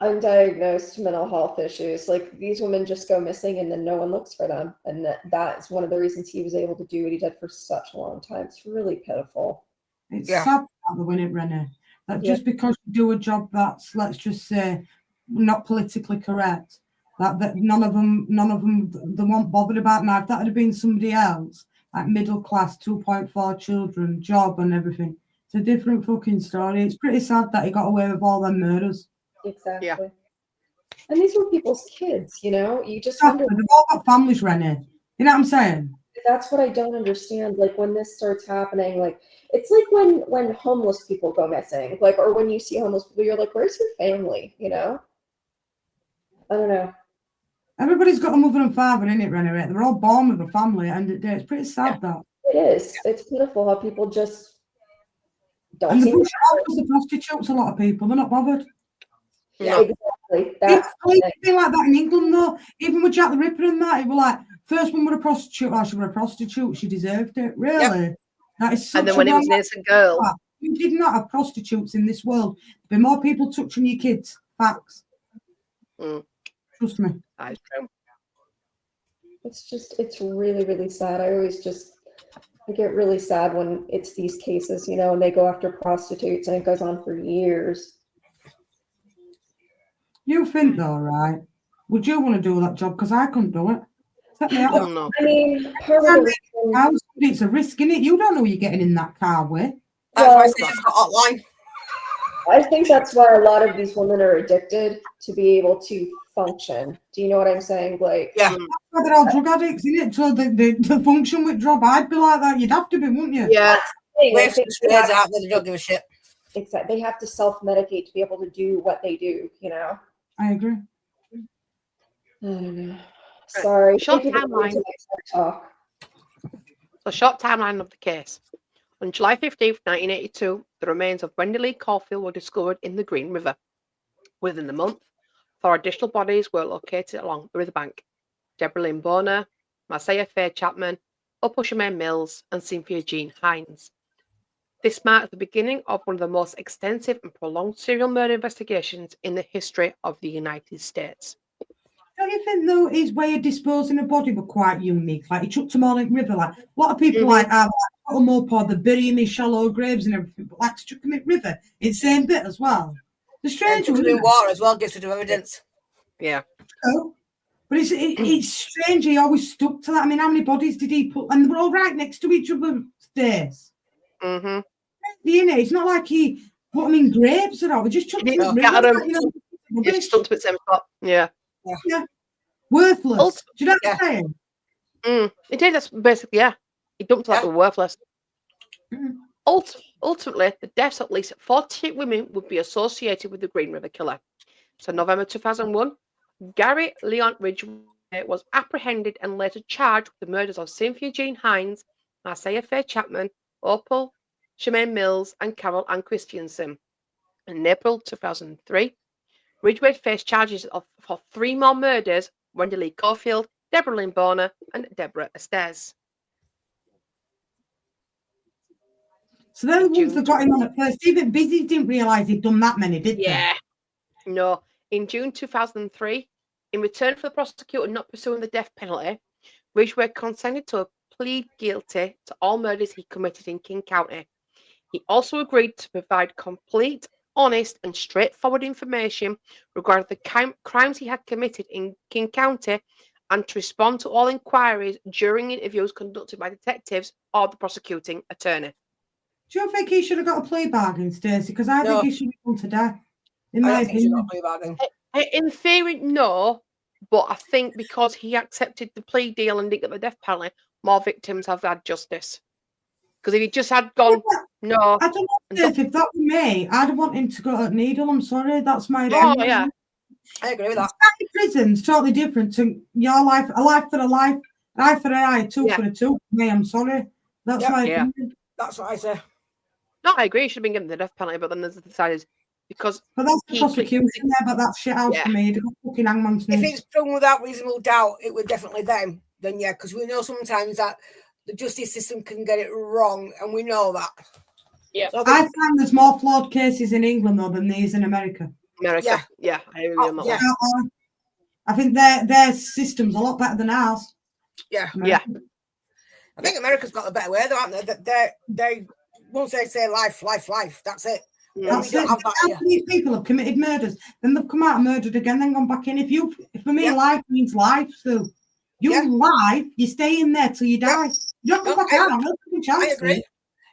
Speaker 6: undiagnosed mental health issues. Like, these women just go missing and then no one looks for them. And that's one of the reasons he was able to do what he did for such a long time. It's really pitiful.
Speaker 3: It's sad when it Renee. That just because you do a job that's, let's just say, not politically correct, that none of them they weren't bothered about. Now, if that had been somebody else, like middle class, 2.4 children, job and everything, it's a different fucking story. It's pretty sad that he got away with all them murders.
Speaker 6: Exactly.
Speaker 4: Yeah.
Speaker 6: And these were people's kids, you just
Speaker 3: wonder. They've all got families, Renee. You know what I'm saying?
Speaker 6: That's what I don't understand. Like, when this starts happening, like, it's like when homeless people go missing, like, or when you see homeless people, you're like, where's your family? I don't know.
Speaker 3: Everybody's got a mother and father in it, Renee. They're all born with a family, and it's pretty sad that.
Speaker 6: It is. It's pitiful how people just don't.
Speaker 3: And the prostitutes, a lot of people, they're not bothered.
Speaker 6: Yeah, exactly. That's
Speaker 3: it's like that in England, though. Even with Jack the Ripper and that, it was like, first one with a prostitute, she was a prostitute, she deserved it. Really? Yep. That is such
Speaker 4: and then when it was an innocent girl.
Speaker 3: You did not have prostitutes in this world. There'd be more people touching your kids. Facts. Trust me.
Speaker 4: That is true.
Speaker 6: It's really, really sad. I get really sad when it's these cases, and they go after prostitutes and it goes on for years.
Speaker 3: You think though, right? Would you want to do that job? Because I couldn't do it.
Speaker 4: I don't know.
Speaker 6: I mean,
Speaker 3: it's a risk, innit? You don't know you're getting in that car with.
Speaker 5: That's why I say it's got hotline.
Speaker 6: I think that's why a lot of these women are addicted, to be able to function. Do you know what I'm saying? Like,
Speaker 5: yeah,
Speaker 3: that's why they're all drug addicts, isn't it? So the function with job, I'd be like that. You'd have to be, wouldn't you?
Speaker 4: Yeah.
Speaker 5: They don't give a shit.
Speaker 6: Exactly. They have to self-medicate to be able to do what they do.
Speaker 3: I agree.
Speaker 6: I don't know. Sorry.
Speaker 4: Short timeline.
Speaker 6: Talk.
Speaker 4: The short timeline of the case. On July 15th, 1982, the remains of Wendy Lee Caulfield were discovered in the Green River. Within the month, 4 additional bodies were located along the riverbank. Deborah Lynn Bonner, Marcia Faye Chapman, Upper Shemaine Mills, and Cynthia Jean Hines. This marked the beginning of one of the most extensive and prolonged serial murder investigations in the history of the United States.
Speaker 3: Don't you think, though, his way of disposing a body were quite unique? Like, he chucked them all in the river. Like, a lot of people put them up or they bury them in shallow graves and everything, but like to chuck them in the river, it's the same bit as well. The strange one,
Speaker 5: in water as well gives you evidence.
Speaker 4: Yeah.
Speaker 3: Oh, but it's strange. He always stuck to that. I mean, how many bodies did he put? And they were all right next to each other stairs.
Speaker 4: Mm-hmm.
Speaker 3: It's not like he put them in graves at all. He just chucked them in the river.
Speaker 4: He just stuck to the same spot. Yeah.
Speaker 3: Yeah. Worthless. Do you know what I'm saying?
Speaker 4: He did. That's basically, he dumped like they were worthless. Ultimately, the deaths of at least 48 women would be associated with the Green River Killer. So, November 2001, Gary Leon Ridgway was apprehended and later charged with the murders of Cynthia Jean Hines, Marcia Faye Chapman, Opal Shemaine Mills, and Carol Ann Christensen. In April 2003, Ridgway faced charges for 3 more murders: Wendy Lee Caulfield, Deborah Lynn Bonner, and Deborah Estes.
Speaker 3: So those ones that got him on at first, even Busy didn't realise he'd done that many, did they?
Speaker 4: Yeah. No. In June 2003, in return for the prosecutor not pursuing the death penalty, Ridgway consented to plead guilty to all murders he committed in King County. He also agreed to provide complete, honest, and straightforward information regarding the crimes he had committed in King County and to respond to all inquiries during interviews conducted by detectives or the prosecuting attorney.
Speaker 3: Do you think he should have got a plea bargain, Stacey? Because I think he should have gone to death. In my opinion.
Speaker 4: In theory, no. But I think because he accepted the plea deal and didn't get the death penalty, more victims have had justice. Because if he just had gone, no.
Speaker 3: I don't know if that were me, I'd want him to go to Needle. I'm sorry, that's my opinion.
Speaker 4: Oh, yeah.
Speaker 5: I agree with that.
Speaker 3: Prison's totally different to your life. A life for a life, an eye for an eye, a tooth for a tooth. Me, I'm sorry. That's my opinion.
Speaker 5: That's what I say.
Speaker 4: No, I agree. He should have been given the death penalty, but then there's the side is because.
Speaker 3: But that's the
Speaker 4: he
Speaker 3: prosecution there, but that's shit out
Speaker 4: Yeah.
Speaker 3: for me. They got fucking hangman's
Speaker 5: If
Speaker 3: noose.
Speaker 5: it's proven without reasonable doubt, it would definitely them. Then yeah, because we know sometimes that the justice system can get it wrong, and we know that.
Speaker 4: Yeah.
Speaker 5: So
Speaker 3: I find there's more flawed cases in England though than these in America.
Speaker 4: America. Yeah, I agree on that
Speaker 5: yeah.
Speaker 4: one.
Speaker 3: I think their system's a lot better than ours.
Speaker 5: Yeah.
Speaker 4: Yeah.
Speaker 5: I think America's got a better way, though, haven't they? They once they say life, that's it.
Speaker 3: That's
Speaker 5: We don't
Speaker 3: it.
Speaker 5: have that
Speaker 3: How
Speaker 5: here.
Speaker 3: many people have committed murders, then they've come out and murdered again, then gone back in. If for me,
Speaker 5: Yeah.
Speaker 3: life means life, so you live, you stay in there till you die. You don't come back out. No fucking chance.
Speaker 5: I agree.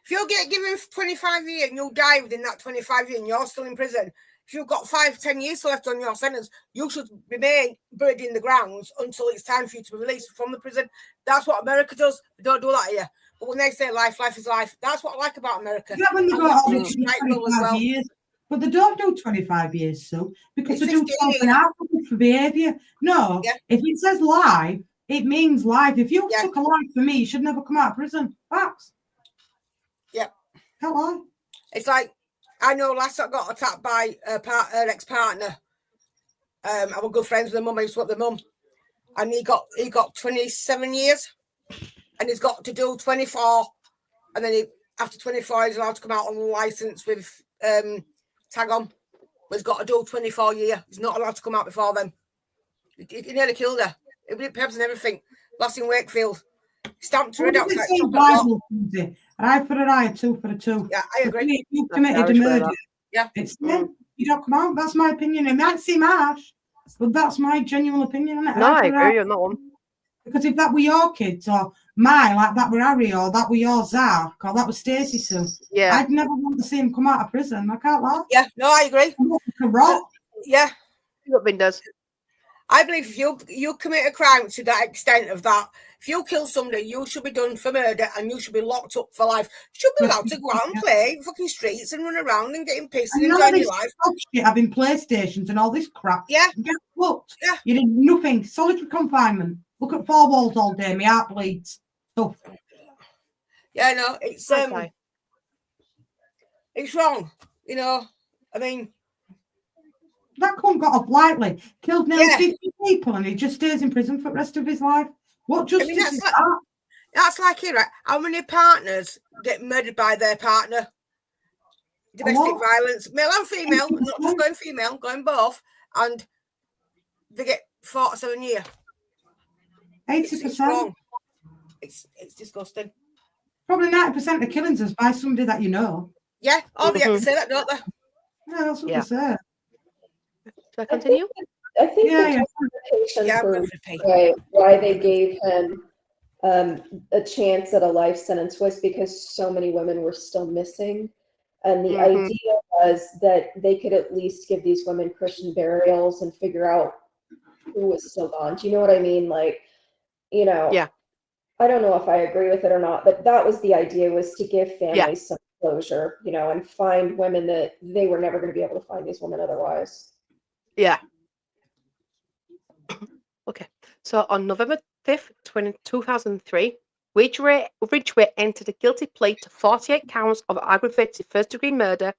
Speaker 5: If you get given 25 years and you die within that 25 years and you're still in prison, if you've got 5-10 years left on your sentence, you should remain buried in the grounds until it's time for you to be released from the prison. That's what America does. They don't do that here. But when they say life is life, that's what I like about America.
Speaker 3: Yeah, when they go out,
Speaker 5: And
Speaker 3: it's
Speaker 5: that's
Speaker 3: 25 years. But they don't do 25 years, so because
Speaker 5: It's
Speaker 3: they do
Speaker 5: 15
Speaker 3: something out for behaviour. No, if it says life, it means life. If you took a life for me, you should never come out of prison. Facts.
Speaker 5: Yeah.
Speaker 3: Can't lie.
Speaker 5: It's like, I know last that got attacked by her ex-partner. I was good friends with the mum. I used to work with the mum. And he got 27 years. And he's got to do 24. And then after 24, he's allowed to come out on license with tag on. But he's got to do 24 years. He's not allowed to come out before then. He nearly killed her. It was pebs and everything. Last in Wakefield. Stamped her head out.
Speaker 3: An eye for an eye, a tooth for a tooth.
Speaker 5: Yeah, I agree.
Speaker 3: If you committed a murder, it's you don't come out. That's my opinion. It might seem harsh, but that's my genuine opinion. Isn't it?
Speaker 4: No, I agree on that one.
Speaker 3: Because if that were your kids or mine, like that were Harry or that were your Zark or that was Stacey, so I'd never want to see him come out of prison. I can't lie.
Speaker 5: Yeah, no, I agree. Yeah.
Speaker 4: What Bin does.
Speaker 5: I believe if you commit a crime to that extent of that, if you kill somebody, you should be done for murder and you should be locked up for life. You should be allowed to go out and play fucking streets and run around and getting pissed and enjoying your life.
Speaker 3: Shit, having PlayStations and all this crap.
Speaker 5: Yeah.
Speaker 3: Get fucked. Yeah. You did nothing. Solitary confinement. Look at four walls all day. My heart bleeds. Stuff.
Speaker 5: Yeah, no, it's it's wrong. You know, I mean,
Speaker 3: that cunt got off lightly, killed nearly 50 people, and he just stays in prison for the rest of his life. What justice is that?
Speaker 5: That's like here, right? How many partners get murdered by their partner? Domestic violence, male and female, not just going female, going both, and they get 47 years.
Speaker 3: 80%.
Speaker 5: It's wrong. It's disgusting.
Speaker 3: Probably 90% of killings is by somebody that you know.
Speaker 5: Yeah, they have to say that, don't they?
Speaker 3: Yeah, that's what they say.
Speaker 4: Should I continue?
Speaker 6: I think the justification for why they gave him a chance at a life sentence was because so many women were still missing. And the idea was that they could at least give these women Christian burials and figure out who was still gone. Do you know what I mean? Like, you know, I don't know if I agree with it or not, but that was the idea, was to give families some closure, you know, and find women that they were never going to be able to find these women otherwise.
Speaker 4: Yeah. Okay. So on November 5th, 2003, Ridgway entered a guilty plea to 48 counts of aggravated first-degree murder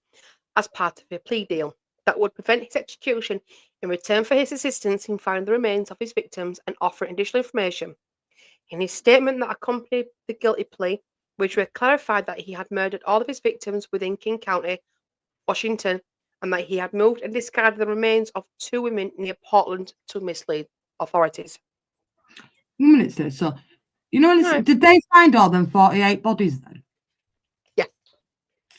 Speaker 4: as part of a plea deal that would prevent his execution in return for his assistance in finding the remains of his victims and offering additional information. In his statement that accompanied the guilty plea, Ridgway clarified that he had murdered all of his victims within King County, Washington, and that he had moved and discarded the remains of 2 women near Portland to mislead authorities.
Speaker 3: 1 minute, sir. So, you know, did they find all them 48 bodies then?
Speaker 4: Yeah.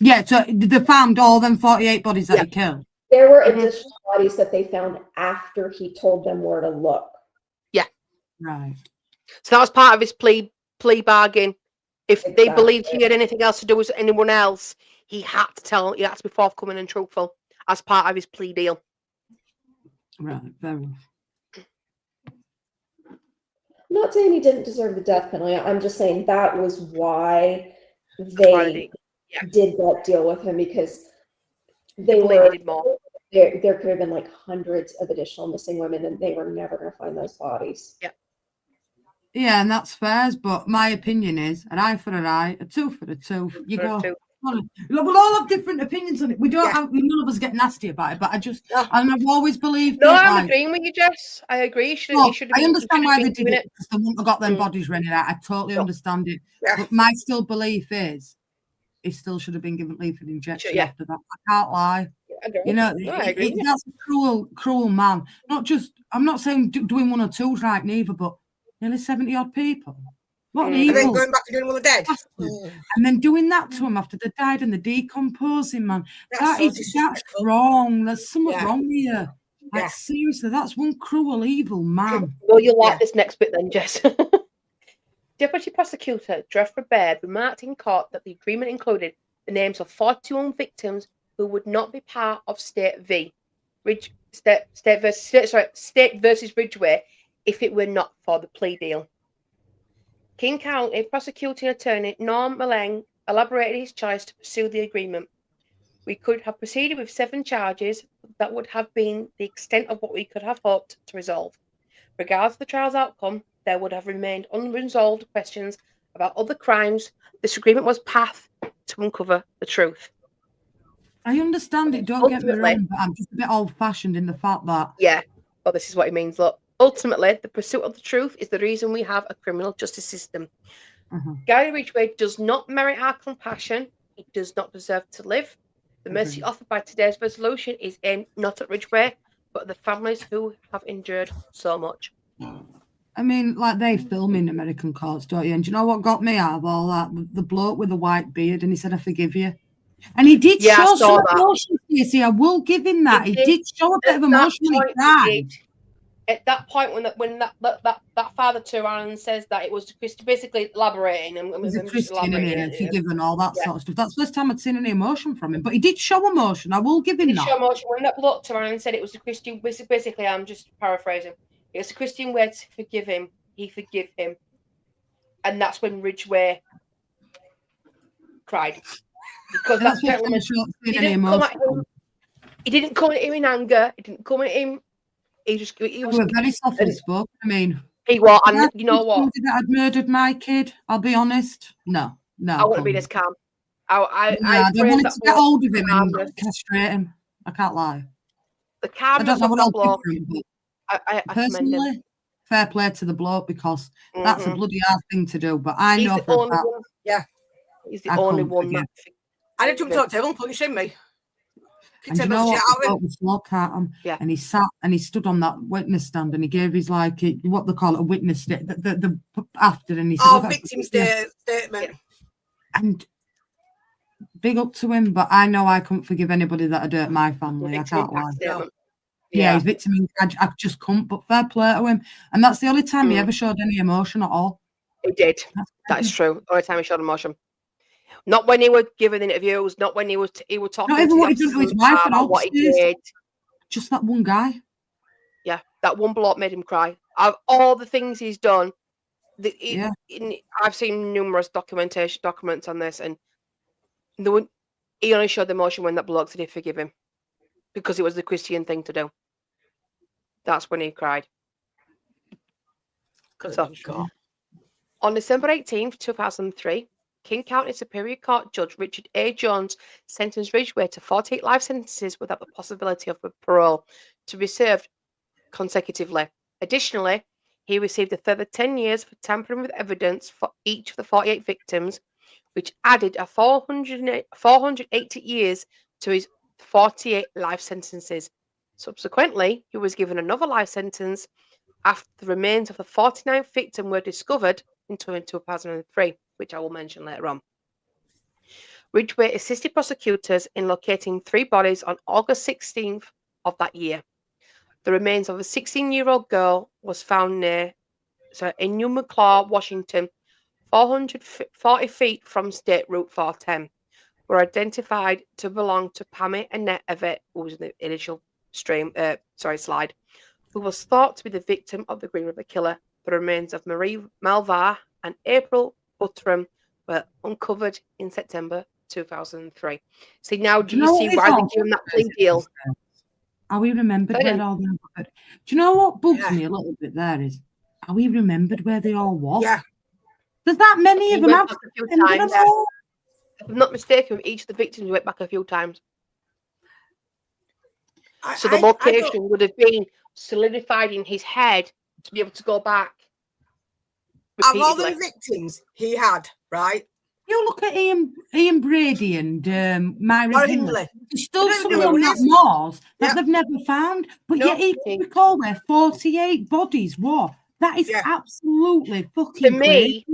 Speaker 3: Yeah, so they found all them 48 bodies that he killed?
Speaker 6: There were additional bodies that they found after he told them where to look.
Speaker 4: Yeah.
Speaker 3: Right.
Speaker 4: So that was part of his plea bargain. If they believed he had anything else to do with anyone else, he had to be forthcoming and truthful as part of his plea deal.
Speaker 3: Right, fair enough.
Speaker 6: I'm not saying he didn't deserve the death penalty. I'm just saying that was why they did that deal with him, because they needed more. There could have been like hundreds of additional missing women, and they were never going to find those bodies.
Speaker 4: Yeah.
Speaker 3: Yeah, and that's fair, but my opinion is an eye for an eye, a tooth for a tooth. You go, We'll all have different opinions on it. We don't have, none of us get nasty about it, but and I've always believed
Speaker 4: No,
Speaker 3: it,
Speaker 4: I'm agreeing with you, Jess. I agree.
Speaker 3: I understand why they did it, because they wouldn't have got them bodies rented out. I totally understand it.
Speaker 5: Yeah.
Speaker 3: But my still belief is he still should have been given lethal injection after that. I can't lie. You know, that's a cruel man. I'm not saying doing 1 or 2's right neither, but nearly 70-odd people. What an evil.
Speaker 5: And then going back to doing them dead.
Speaker 3: And then doing that to them after they died and they're decomposing, man. That's wrong. There's something wrong here. Like, seriously, that's one cruel, evil man.
Speaker 4: Well, you'll like this next bit then, Jess. Deputy Prosecutor Jeffrey Baird remarked in court that the agreement included the names of 41 victims who would not be part of State versus Ridgway if it were not for the plea deal. King County prosecuting attorney Norm Maleng elaborated his choice to pursue the agreement. We could have proceeded with 7 charges, but that would have been the extent of what we could have hoped to resolve. Regardless of the trial's outcome, there would have remained unresolved questions about other crimes. This agreement was path to uncover the truth.
Speaker 3: I understand it, don't get me wrong, but I'm just a bit old-fashioned in the fact that...
Speaker 4: Yeah, well, this is what it means. Look, ultimately, the pursuit of the truth is the reason we have a criminal justice system. Gary Ridgway does not merit our compassion. He does not deserve to live. The mercy offered by today's resolution is aimed not at Ridgway, but at the families who have endured so much.
Speaker 3: I mean, like, they film in American courts, don't you? And do you know what got me out of all that? The bloke with the white beard, and he said, I forgive you. And he did show some emotion, you see. I will give him that. He did show a bit of emotion. He cried.
Speaker 4: At that point, when that father turned around and says that it was basically elaborating and
Speaker 3: he's a Christian, and forgiven all that sort of stuff. That's the first time I'd seen any emotion from him. But he did show emotion. I will give him that.
Speaker 4: Show emotion. When that bloke turned around and said it was a Christian, basically, I'm just paraphrasing. It's a Christian way to forgive him. He forgive him, and that's when Ridgway cried because that gentleman he didn't come at him in anger. He didn't come at him. He was
Speaker 3: very softly spoken. I mean,
Speaker 4: he was, and you know what?
Speaker 3: That I'd murdered my kid. I'll be honest. No.
Speaker 4: I wouldn't be this calm. I
Speaker 3: don't want to get hold of him and castrate him. I can't lie.
Speaker 4: The calmness of that bloke. I
Speaker 3: personally, fair play to the bloke, because that's a bloody hard thing to do. But I know for a fact.
Speaker 4: He's the only one.
Speaker 5: I didn't jump to the table and punch me.
Speaker 3: And you know what? The bloke was look at him, and he sat and he stood on that witness stand and he gave his what they call it, a witness statement. The after, and he said,
Speaker 5: victim statement.
Speaker 3: And big up to him, but I know I couldn't forgive anybody that had hurt my family. I can't lie. Yeah, he's victim. I just couldn't. But fair play to him, and that's the only time he ever showed any emotion at all.
Speaker 4: He did. That is true. The only time he showed emotion. Not when he was giving interviews. Not when he was talking.
Speaker 3: Not even what he did to his wife and all.
Speaker 4: What he did.
Speaker 3: Just that one guy.
Speaker 4: Yeah, that one bloke made him cry. Of all the things he's done, I've seen numerous documents on this, and he only showed the emotion when that bloke said he'd forgive him, because it was the Christian thing to do. That's when he cried. On December 18th, 2003, King County Superior Court Judge Richard A. Jones sentenced Ridgway to 48 life sentences without the possibility of parole to be served consecutively. Additionally, he received a further 10 years for tampering with evidence for each of the 48 victims, which added a 480 years to his 48 life sentences. Subsequently, he was given another life sentence after the remains of the 49th victim were discovered in 2003, which I will mention later on. Ridgway assisted prosecutors in locating 3 bodies on August 16th of that year. The remains of a 16-year-old girl was found in New McClaw, Washington, 440 feet from State Route 410, were identified to belong to Pammy Annette Evett, who was in the initial slide, who was thought to be the victim of the Green River killer. The remains of Marie Malvar and April Buttram were uncovered in September 2003. See, now do you see why they're giving that plea deal?
Speaker 3: Are we remembered where all them? Do you know what bugs me a little bit there is, are we remembered where they all was?
Speaker 5: Yeah.
Speaker 3: There's that many of them.
Speaker 4: A I'm not mistaken, each of the victims went back a few times. So the location would have been solidified in his head to be able to go back repeatedly.
Speaker 5: Of all the victims he had, right?
Speaker 3: You look at Ian Brady and Myra Hindley. There's still some on that moors that they've never found. But yet he can recall where 48 bodies were. That is absolutely fucking crazy.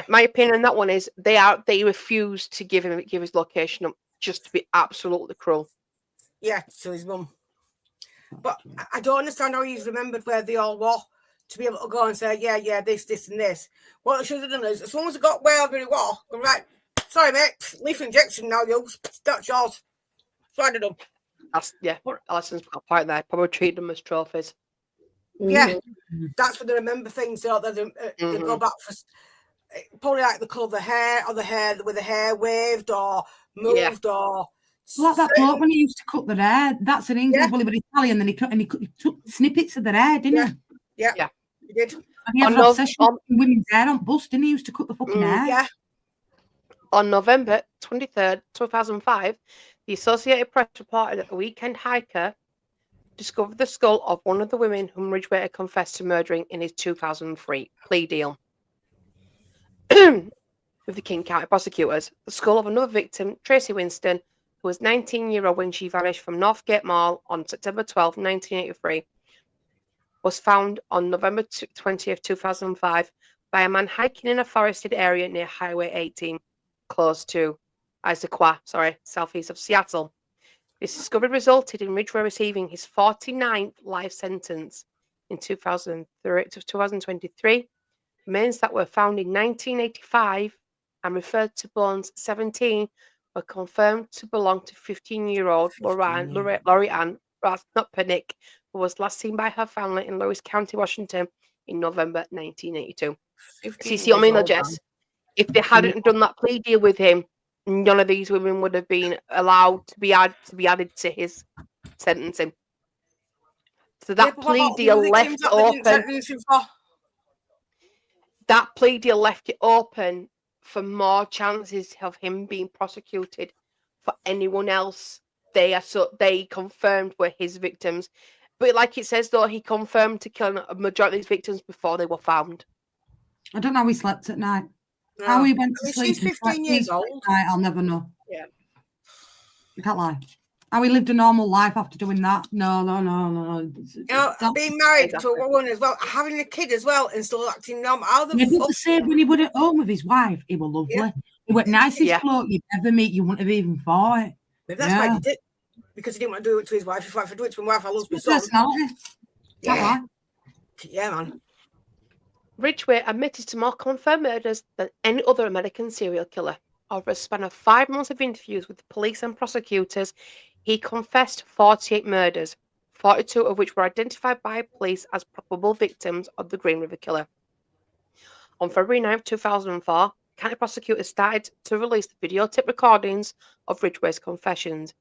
Speaker 4: My opinion on that one is they refused to give his location up just to be absolutely cruel.
Speaker 5: Yeah, to his mum. But I don't understand how he's remembered where they all were to be able to go and say, yeah, this, and this. What I should have done is, as soon as I got where they were, I'm right, sorry, mate, lethal injection now, that's yours. So I did them.
Speaker 4: Alison's got a point there. Probably treat them as trophies.
Speaker 5: Yeah, that's when they remember things. So they go back for probably like the colour of the hair, or the hair with the hair waved or moved or.
Speaker 3: Like that bloke when he used to cut their hair. That's an English bully, but Italian. Then he took snippets of their hair, didn't he?
Speaker 5: Yeah, he did.
Speaker 3: And he had an obsession with women's hair on bust, didn't he? He used to cut the fucking hair.
Speaker 5: Yeah.
Speaker 4: On November 23rd, 2005, the Associated Press reported that a weekend hiker discovered the skull of one of the women whom Ridgway had confessed to murdering in his 2003 plea deal with the King County prosecutors. The skull of another victim, Tracy Winston, who was 19-year-old when she vanished from Northgate Mall on September 12, 1983, was found on November 20th, 2005 by a man hiking in a forested area near Highway 18, close to Issaquah, southeast of Seattle. This discovery resulted in Ridgway receiving his 49th life sentence in 2023. Remains that were found in 1985 and referred to bones 17 were confirmed to belong to 15-year-old Laurie Ann Rathnupnick, who was last seen by her family in Lewis County, Washington in November 1982. See what I mean, Jess? If they hadn't done that plea deal with him, none of these women would have been allowed to be added to his sentencing. So that plea deal left open. That plea deal left it open for more chances of him being prosecuted for anyone else they confirmed were his victims. But like it says, though, he confirmed to kill a majority of these victims before they were found.
Speaker 3: I don't know how he slept at night.
Speaker 5: No.
Speaker 3: How he went to sleep.
Speaker 5: She's 15 years old.
Speaker 3: I'll never know.
Speaker 4: Yeah.
Speaker 3: You can't lie. How he lived a normal life after doing that. No.
Speaker 5: You know, being married to a woman as well, having a kid as well, and still acting normal. How the fuck?
Speaker 3: But say when he was at home with his wife, he was lovely.
Speaker 5: Yeah.
Speaker 3: He was nicest bloke you'd ever meet. You wouldn't have even thought it.
Speaker 5: Maybe that's why he did it. Because he didn't want to do it to his wife. If I do it to my wife, I lose my son.
Speaker 3: Personality.
Speaker 5: Yeah. Yeah, man.
Speaker 4: Ridgway admitted to more confirmed murders than any other American serial killer. Over a span of 5 months of interviews with the police and prosecutors, he confessed 48 murders, 42 of which were identified by police as probable victims of the Green River Killer. On February 9, 2004, county prosecutors started to release the videotape recordings of Ridgway's confessions.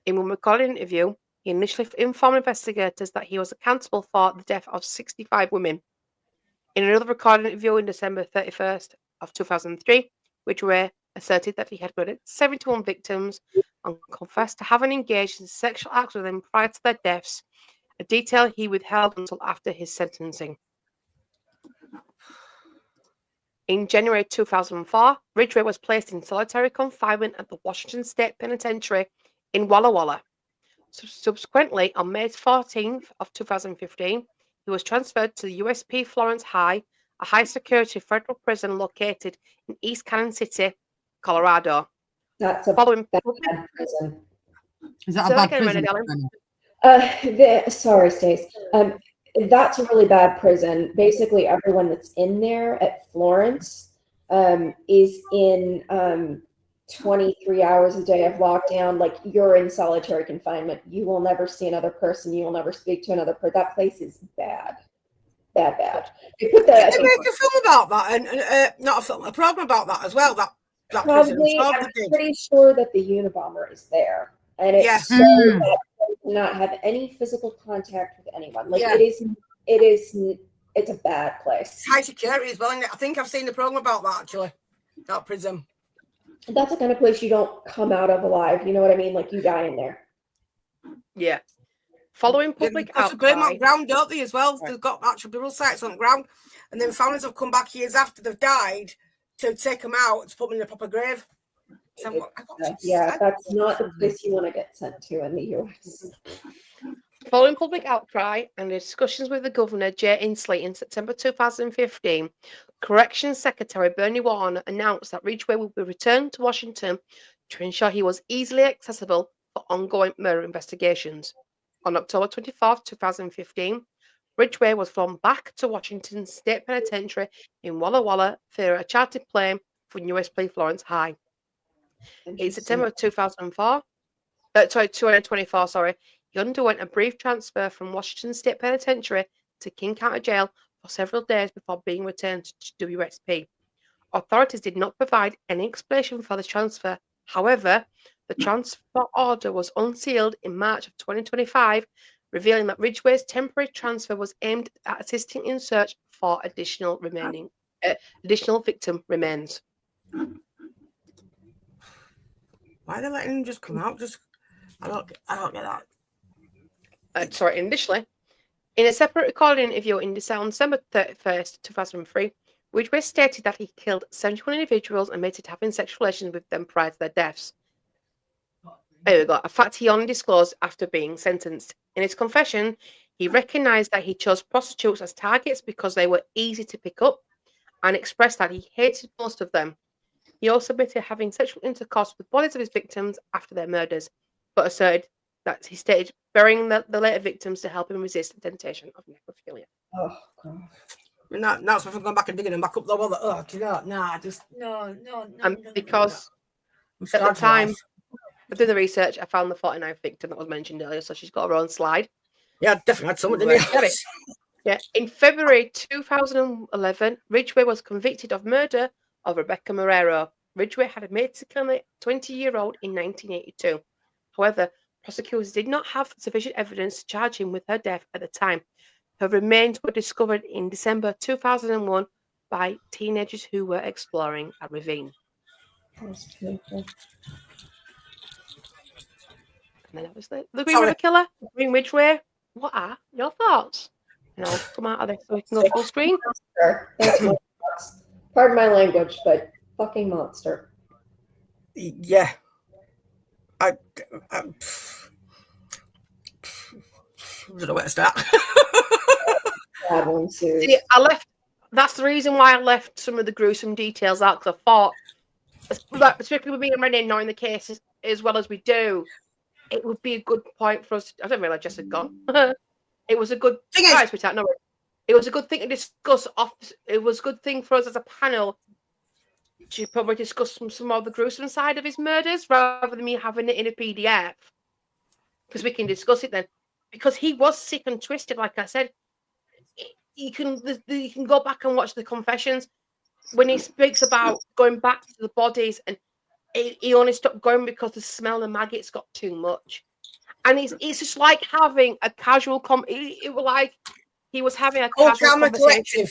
Speaker 4: In one recorded interview, he initially informed investigators that he was accountable for the death of 65 women. In another recorded interview in December 31st of 2003, Ridgway asserted that he had murdered 71 victims and confessed to having engaged in sexual acts with them prior to their deaths, a detail he withheld until after his sentencing. In January 2004, Ridgway was placed in solitary confinement at the Washington State Penitentiary in Walla Walla. Subsequently, on May 14th of 2015, he was transferred to the USP Florence High, a high-security federal prison located in East Canyon City, Colorado.
Speaker 6: That's a bad prison.
Speaker 3: Is that a bad prison?
Speaker 6: Sorry, Stace. That's a really bad prison. Basically, everyone that's in there at Florence is in 23 hours a day of lockdown. Like, you're in solitary confinement. You will never see another person. You will never speak to another person. That place is bad. Bad. They put that.
Speaker 5: They make a film about that, and not a film, a program about that as well. That
Speaker 6: probably. I'm pretty sure that the Unabomber is there, and it's so that they cannot have any physical contact with anyone. Like it's a bad place.
Speaker 5: High security as well. And I think I've seen the program about that actually. That prison.
Speaker 6: That's the kind of place you don't come out of alive. You know what I mean? Like you die in there.
Speaker 4: Yeah. Following public
Speaker 5: Because they burn them
Speaker 4: outcry,
Speaker 5: on ground, don't they, as well?
Speaker 4: Right.
Speaker 5: They've got actual burial sites on the ground. And then families have come back years after they've died to take them out to put them in a proper grave. So
Speaker 6: Yeah, that's not the place you want to get sent to in the US.
Speaker 4: following public outcry and discussions with the governor, Jay Inslee, in September 2015, Corrections Secretary Bernie Warner announced that Ridgway would be returned to Washington to ensure he was easily accessible for ongoing murder investigations. On October 24, 2015, Ridgway was flown back to Washington State Penitentiary in Walla Walla via a chartered plane from US Police Florence High. In September 2024, he underwent a brief transfer from Washington State Penitentiary to King County Jail for several days before being returned to WSP. Authorities did not provide any explanation for the transfer. However, the transfer order was unsealed in March of 2025, revealing that Ridgway's temporary transfer was aimed at assisting in search for additional victim remains.
Speaker 5: Why are they letting him just come out? I don't get that.
Speaker 4: Initially, in a separate recording interview in December 31st, 2003, Ridgway stated that he killed 71 individuals and admitted having sexual relations with them prior to their deaths. There we go. A fact he only disclosed after being sentenced. In his confession, he recognized that he chose prostitutes as targets because they were easy to pick up and expressed that he hated most of them. He also admitted having sexual intercourse with bodies of his victims after their murders, but asserted that he stated burying the later victims to help him resist the temptation of necrophilia.
Speaker 6: Oh, God.
Speaker 5: Now it's going back and digging them back up. Oh, do you know? No.
Speaker 4: And because at the time I did the research, I found the 49th victim that was mentioned earlier, so she's got her own slide.
Speaker 5: Yeah, definitely had someone.
Speaker 4: Yeah. In February 2011, Ridgway was convicted of murder of Rebecca Marrero. Ridgway had admitted to killing a 20-year-old in 1982. However, prosecutors did not have sufficient evidence to charge him with her death at the time. Her remains were discovered in December 2001 by teenagers who were exploring a ravine. And then obviously, the Green River Killer, Green Ridgway. What are your thoughts? Come out of this so we can go full screen.
Speaker 6: Pardon my language, but fucking monster.
Speaker 5: Yeah. I don't know where to start.
Speaker 4: See, that's the reason why I left some of the gruesome details out, because I thought, particularly with me and Renee knowing the cases as well as we do, it would be a good point for us. I don't realize Jess had gone. It was a good it was a good thing to discuss. It was a good thing for us as a panel to probably discuss some of the gruesome side of his murders rather than me having it in a PDF, because we can discuss it then. Because he was sick and twisted, like I said. You can go back and watch the confessions when he speaks about going back to the bodies, and he only stopped going because the smell of the maggots got too much. And it's just like having a casual it was like he was having a casual conversation.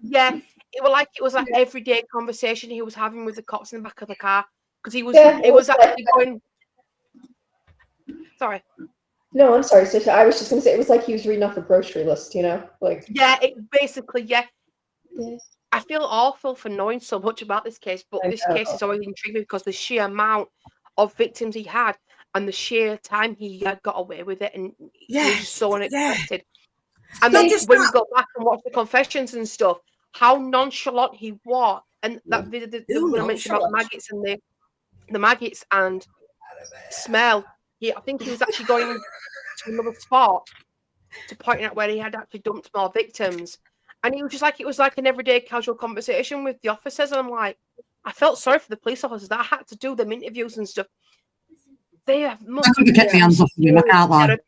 Speaker 4: Yeah, it was like everyday conversation he was having with the cops in the back of the car, because he was actually going. Sorry.
Speaker 6: No, I'm sorry, Stitch. I was just going to say it was like he was reading off a grocery list, like. Yeah,
Speaker 4: I feel awful for knowing so much about this case, but this case is always intriguing because the sheer amount of victims he had and the sheer time he got away with it, and it was just so unexpected. And then when you go back and watch the confessions and stuff, how nonchalant he was, and that when I mentioned about the maggots and the maggots and smell. I think he was actually going to another spot to point out where he had actually dumped more victims. And he was just like, it was like an everyday casual conversation with the officers. And I'm like, I felt sorry for the police officers that I had to do them interviews and stuff. They must have
Speaker 3: get the hands off of him, I can't lie.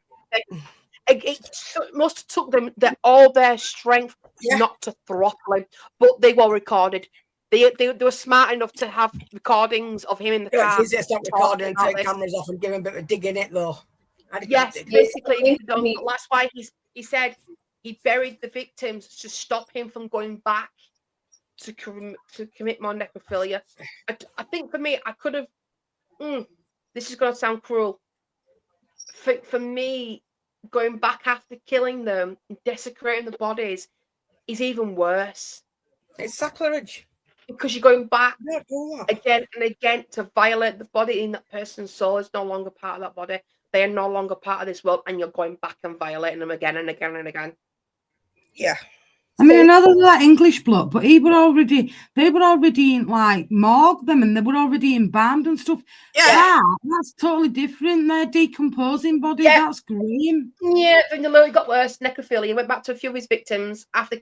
Speaker 4: It must have took them all their strength not to throttle him, but they were recorded. They were smart enough to have recordings of him in the car.
Speaker 5: It's stop recording and take cameras off and give him a bit of dig in it, though.
Speaker 4: Yes, basically. That's why he said he buried the victims to stop him from going back to commit more necrophilia. I think for me, I could have. This is going to sound cruel. For me, going back after killing them, desecrating the bodies, is even worse.
Speaker 5: It's sacrilege.
Speaker 4: Because you're going back
Speaker 5: Yeah, do that.
Speaker 4: again and again to violate the body, and that person's soul is no longer part of that body. They are no longer part of this world, and you're going back and violating them again and again and again.
Speaker 5: Yeah.
Speaker 3: I mean, another that English bloke, but they were already in like morgue them, and they were already embalmed and stuff.
Speaker 5: Yeah,
Speaker 3: that's totally different. They're decomposing bodies.
Speaker 4: Yeah.
Speaker 3: That's grim.
Speaker 4: Yeah, then it got worse. Necrophilia went back to a few of his victims after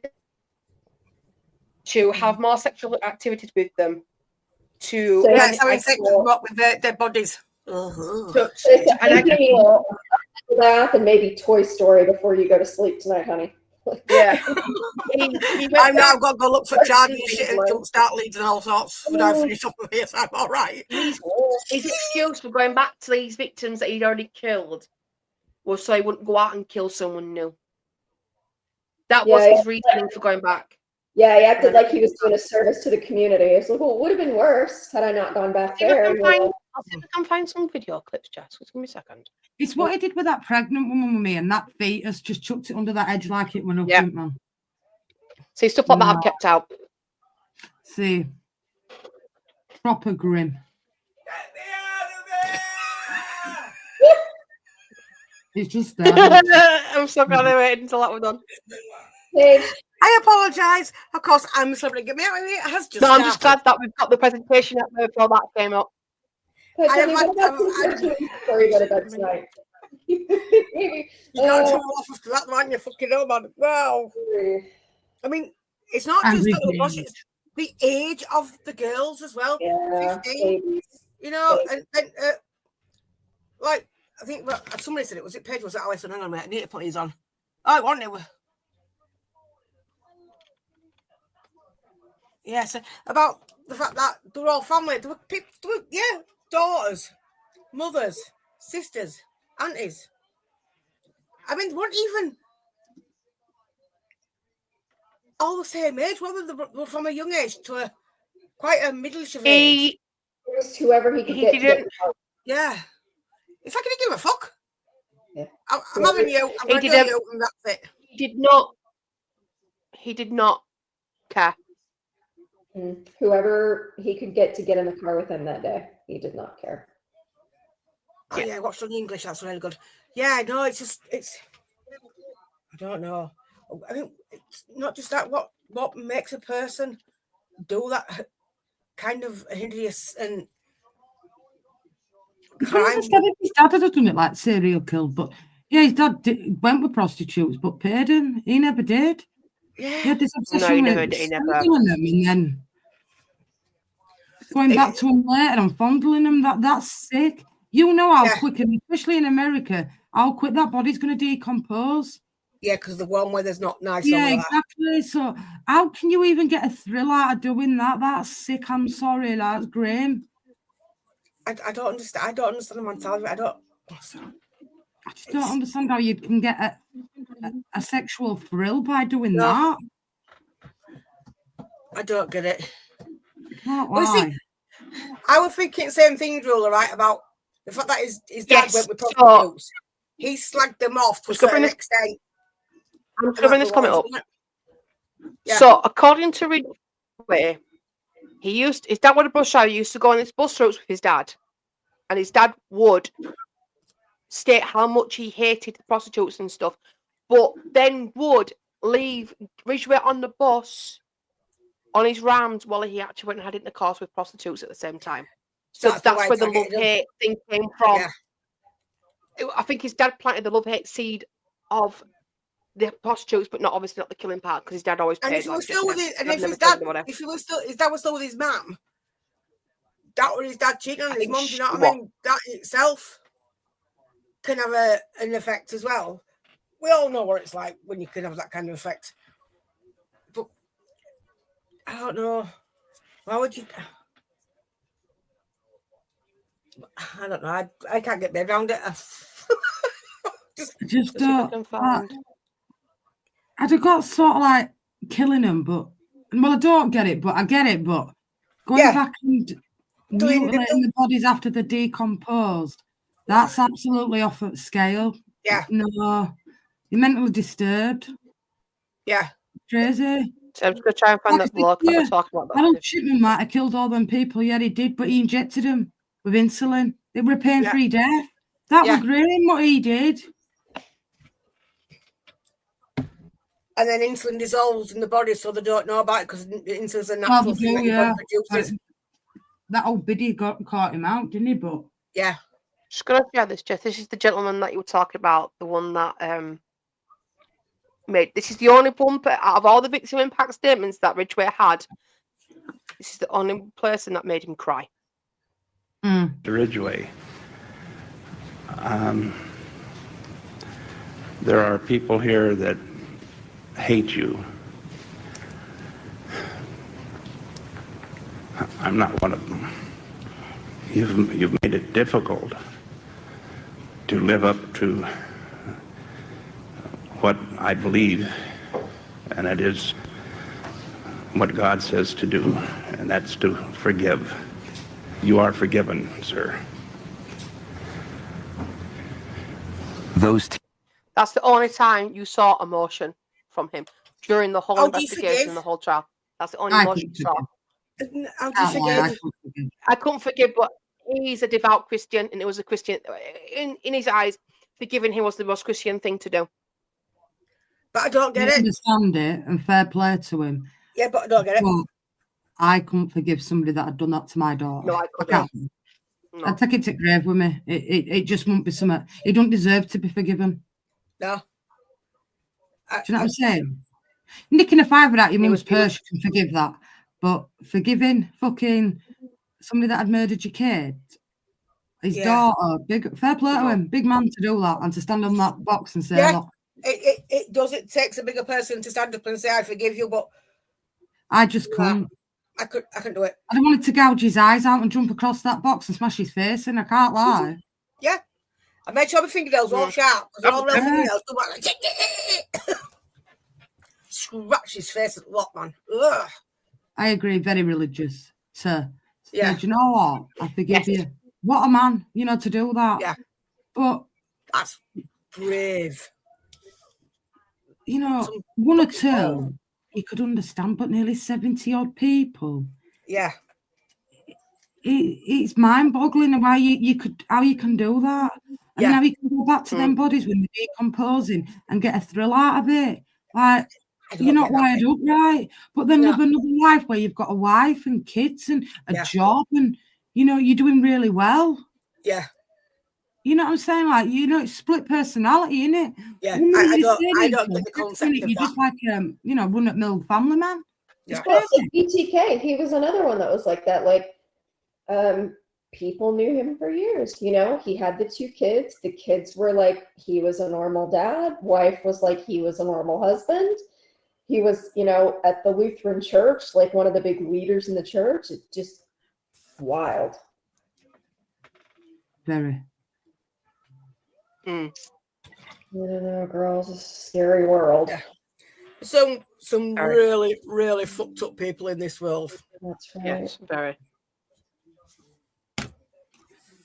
Speaker 4: to have more sexual activities with them.
Speaker 5: So having sex with their bodies.
Speaker 6: Laugh and maybe Toy Story before you go to sleep tonight, honey.
Speaker 4: Yeah.
Speaker 5: I've now got to go look for charging shit and jumpstart leads and all sorts. When I finish up with this, I'm all right.
Speaker 4: His excuse for going back to these victims that he'd already killed was so he wouldn't go out and kill someone new. That was his reasoning for going back.
Speaker 6: Yeah, he acted like he was doing a service to the community. It's like, well, it would have been worse had I not gone back there.
Speaker 4: I'll see if I can find some video clips, Jess. Just give me a second.
Speaker 3: It's what he did with that pregnant woman with me, and that fetus just chucked it under that edge like it went up, didn't man?
Speaker 4: See, stuff like that I've kept out.
Speaker 3: See, proper grim. It's just there.
Speaker 4: I'm so glad I waited until that was done.
Speaker 5: I apologise. Of course, I'm celebrating. Get me out of here. It has just
Speaker 4: I'm just glad that we've got the presentation up there before that came up.
Speaker 6: Before you go to bed tonight.
Speaker 5: You got to off after that, man. You fucking know, man. Wow. I mean, it's not just the boss, it's the age of the girls as well.
Speaker 6: Yeah,
Speaker 5: 15. You know, and like, I think somebody said was it Paige? Was it Alison? Hang on a minute. I need to put these on. Oh, I want it. Yes, about the fact that they were all family. They were daughters, mothers, sisters, aunties. I mean, they weren't even all the same age. Whether they were from a young age to quite a middle-ish age.
Speaker 6: Whoever he could get.
Speaker 5: Yeah. It's like he didn't give a fuck.
Speaker 6: Yeah.
Speaker 5: I'm having you. I'm going to you, and that's it.
Speaker 4: He did not care.
Speaker 6: Whoever he could get in the car with him that day, he did not care.
Speaker 5: Oh yeah, I watched on English. That's really good. Yeah, no, it's. I don't know. I mean, it's not just that. What makes a person do that kind of hideous and crime?
Speaker 3: His dad had done it like serial killed, but his dad went with prostitutes, but paid him. He never did.
Speaker 5: Yeah.
Speaker 3: He had this obsession with them, and then going back to them later and fondling them. That's sick. You know how quick, and especially in America, how quick that body's going to decompose.
Speaker 5: Yeah, because the one where there's not nice.
Speaker 3: Yeah, exactly. So how can you even get a thrill out of doing that? That's sick. I'm sorry. That's grim.
Speaker 5: I don't understand. I don't understand the mentality. I
Speaker 3: just don't understand how you can get a sexual thrill by doing that.
Speaker 5: I don't get it.
Speaker 3: Why?
Speaker 5: See, I was thinking the same thing, Drula, right? About the fact that his dad went with prostitutes. He slagged them off to a certain extent.
Speaker 4: I'm covering this comment up. Yeah. So, according to Ridgway, his dad would have bus driver. He used to go on his bus routes with his dad, and his dad would state how much he hated the prostitutes and stuff, but then would leave Ridgway on the bus on his rounds while he actually went and had intercourse with prostitutes at the same time. So that's where the love-hate thing came from. Yeah. I think his dad planted the love-hate seed of the prostitutes, but obviously not the killing part, because his dad always paid.
Speaker 5: And if he was still with his dad was still with his mum, that was his dad cheating on his mum. Do you know what I mean? That itself can have an effect as well. We all know what it's like when you can have that kind of effect. But I don't know. Why would you? I don't know. I can't get my head around it.
Speaker 3: I'd have got sort of like killing him, but Well, I don't get it, but I get it. But going back and mutilating the bodies after they're decomposed, that's absolutely off at scale.
Speaker 5: Yeah.
Speaker 3: No, you're mentally disturbed.
Speaker 5: Yeah.
Speaker 3: Crazy.
Speaker 4: So I'm just going to try and find that blog that we're talking about.
Speaker 3: Harold Shipman might have killed all them people. Yeah, he did, but he injected them with insulin. They were a pain-free death. That was great what he did.
Speaker 5: And then insulin dissolves in the body, so they don't know about it because insulin's a natural thing that your body produces.
Speaker 3: That old biddy caught him out, didn't he? But
Speaker 4: just gonna share this, Jeff. This is the gentleman that you were talking about, the one that made. This is the only one out of all the victim impact statements that Ridgway had. This is the only person that made him cry.
Speaker 7: Ridgway. There are people here that hate you. I'm not one of them. You've made it difficult to live up to what I believe, and it is what God says to do, and that's to forgive. You are forgiven, sir.
Speaker 4: That's the only time you saw emotion from him during the whole investigation and the whole trial. That's the only emotion you saw. I couldn't forgive, but he's a devout Christian, and it was a Christian in his eyes. Forgiving him was the most Christian thing to do.
Speaker 5: But I don't get it.
Speaker 3: I understand it, and fair play to him.
Speaker 5: Yeah, but I don't get it.
Speaker 3: But I couldn't forgive somebody that had done that to my daughter.
Speaker 4: No, I couldn't.
Speaker 3: No. I'd take it to grave with me. It just wouldn't be something. He don't deserve to be forgiven.
Speaker 5: No.
Speaker 3: Do you know what I'm saying? Nicking a fiver out your mum's purse, you can forgive that. But forgiving fucking somebody that had murdered your kid, his daughter, fair play to him, big man to do that and to stand on that box and say, look.
Speaker 5: It does. It takes a bigger person to stand up and say, I forgive you, but
Speaker 3: I just couldn't.
Speaker 5: I couldn't do it.
Speaker 3: I don't want to gouge his eyes out and jump across that box and smash his face in. I can't lie.
Speaker 5: Yeah. I made sure my fingernails were all sharp because all real fingernails do like scratch his face a lot, man. Ugh.
Speaker 3: I agree. Very religious. Do you know what? I forgive you. What a man, to do that.
Speaker 5: Yeah.
Speaker 3: But
Speaker 5: that's brave.
Speaker 3: One or two you could understand, but nearly 70-odd people.
Speaker 5: Yeah.
Speaker 3: It's mind-boggling how you can do that. And how you can go back to them bodies when they're decomposing and get a thrill out of it. Like, you're not wired up right. But then live another life where you've got a wife and kids and a job and, you're doing really well.
Speaker 5: Yeah.
Speaker 3: You know what I'm saying? Like, it's split personality, isn't it?
Speaker 5: Yeah, I don't get the concept of
Speaker 3: you're
Speaker 5: that.
Speaker 3: just like, run-at-mill family man.
Speaker 5: Yeah.
Speaker 6: Well, BTK, he was another one that was like that. Like, people knew him for years. He had the 2 kids. The kids were like, he was a normal dad. Wife was like, he was a normal husband. He was, at the Lutheran church, like one of the big leaders in the church. It's just wild.
Speaker 3: Very.
Speaker 6: I don't know, girls. It's a scary world.
Speaker 5: Yeah. Some really, really fucked up people in this world.
Speaker 6: That's right.
Speaker 4: Yes, very.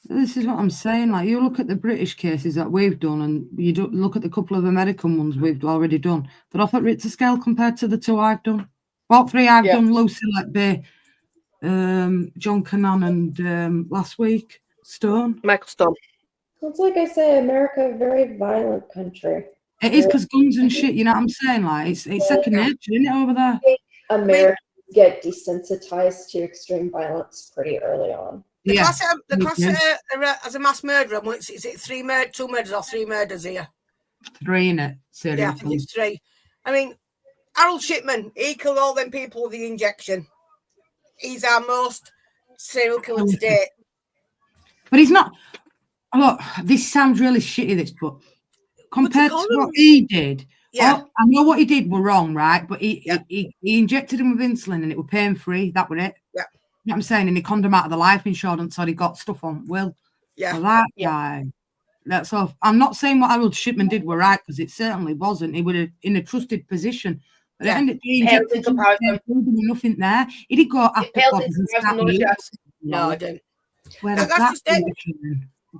Speaker 3: This is what I'm saying. Like, you look at the British cases that we've done, and you look at the couple of American ones we've already done. They're off at Richter scale compared to the 2 I've done. Well, 3 I've done: Lucy Letby, John Cannon, and last week
Speaker 4: Michael Stone.
Speaker 6: It's like I say, America, a very violent country.
Speaker 3: It is, because guns and shit. You know what I'm saying? Like, it's second nature, isn't it, over there?
Speaker 6: Americans get desensitized to extreme violence pretty early on.
Speaker 5: The class as a mass murderer, is it 2 murders or 3 murders here?
Speaker 3: 3, innit?
Speaker 5: Yeah, I think it's 3. I mean, Harold Shipman, he killed all them people with the injection. He's our most serial killer to date.
Speaker 3: But he's not. Look, this sounds really shitty, but compared to what he did, I know what he did were wrong, right? But he injected him with insulin and it was pain-free. That was it.
Speaker 5: Yeah.
Speaker 3: You know what I'm saying? And he conned him out of the life insurance, so he got stuff on Will.
Speaker 5: Yeah.
Speaker 3: So that guy. That's all. I'm not saying what Harold Shipman did were right, because it certainly wasn't. He was in a trusted position. But at the end of the day,
Speaker 4: Pales in
Speaker 3: injected
Speaker 4: comparison.
Speaker 3: nothing there. He did go after
Speaker 4: It pales
Speaker 3: bodies
Speaker 4: in
Speaker 3: and start
Speaker 4: comparison,
Speaker 3: mute.
Speaker 4: yes.
Speaker 5: No, I didn't.
Speaker 3: Whereas
Speaker 5: That's
Speaker 3: that's
Speaker 5: just it.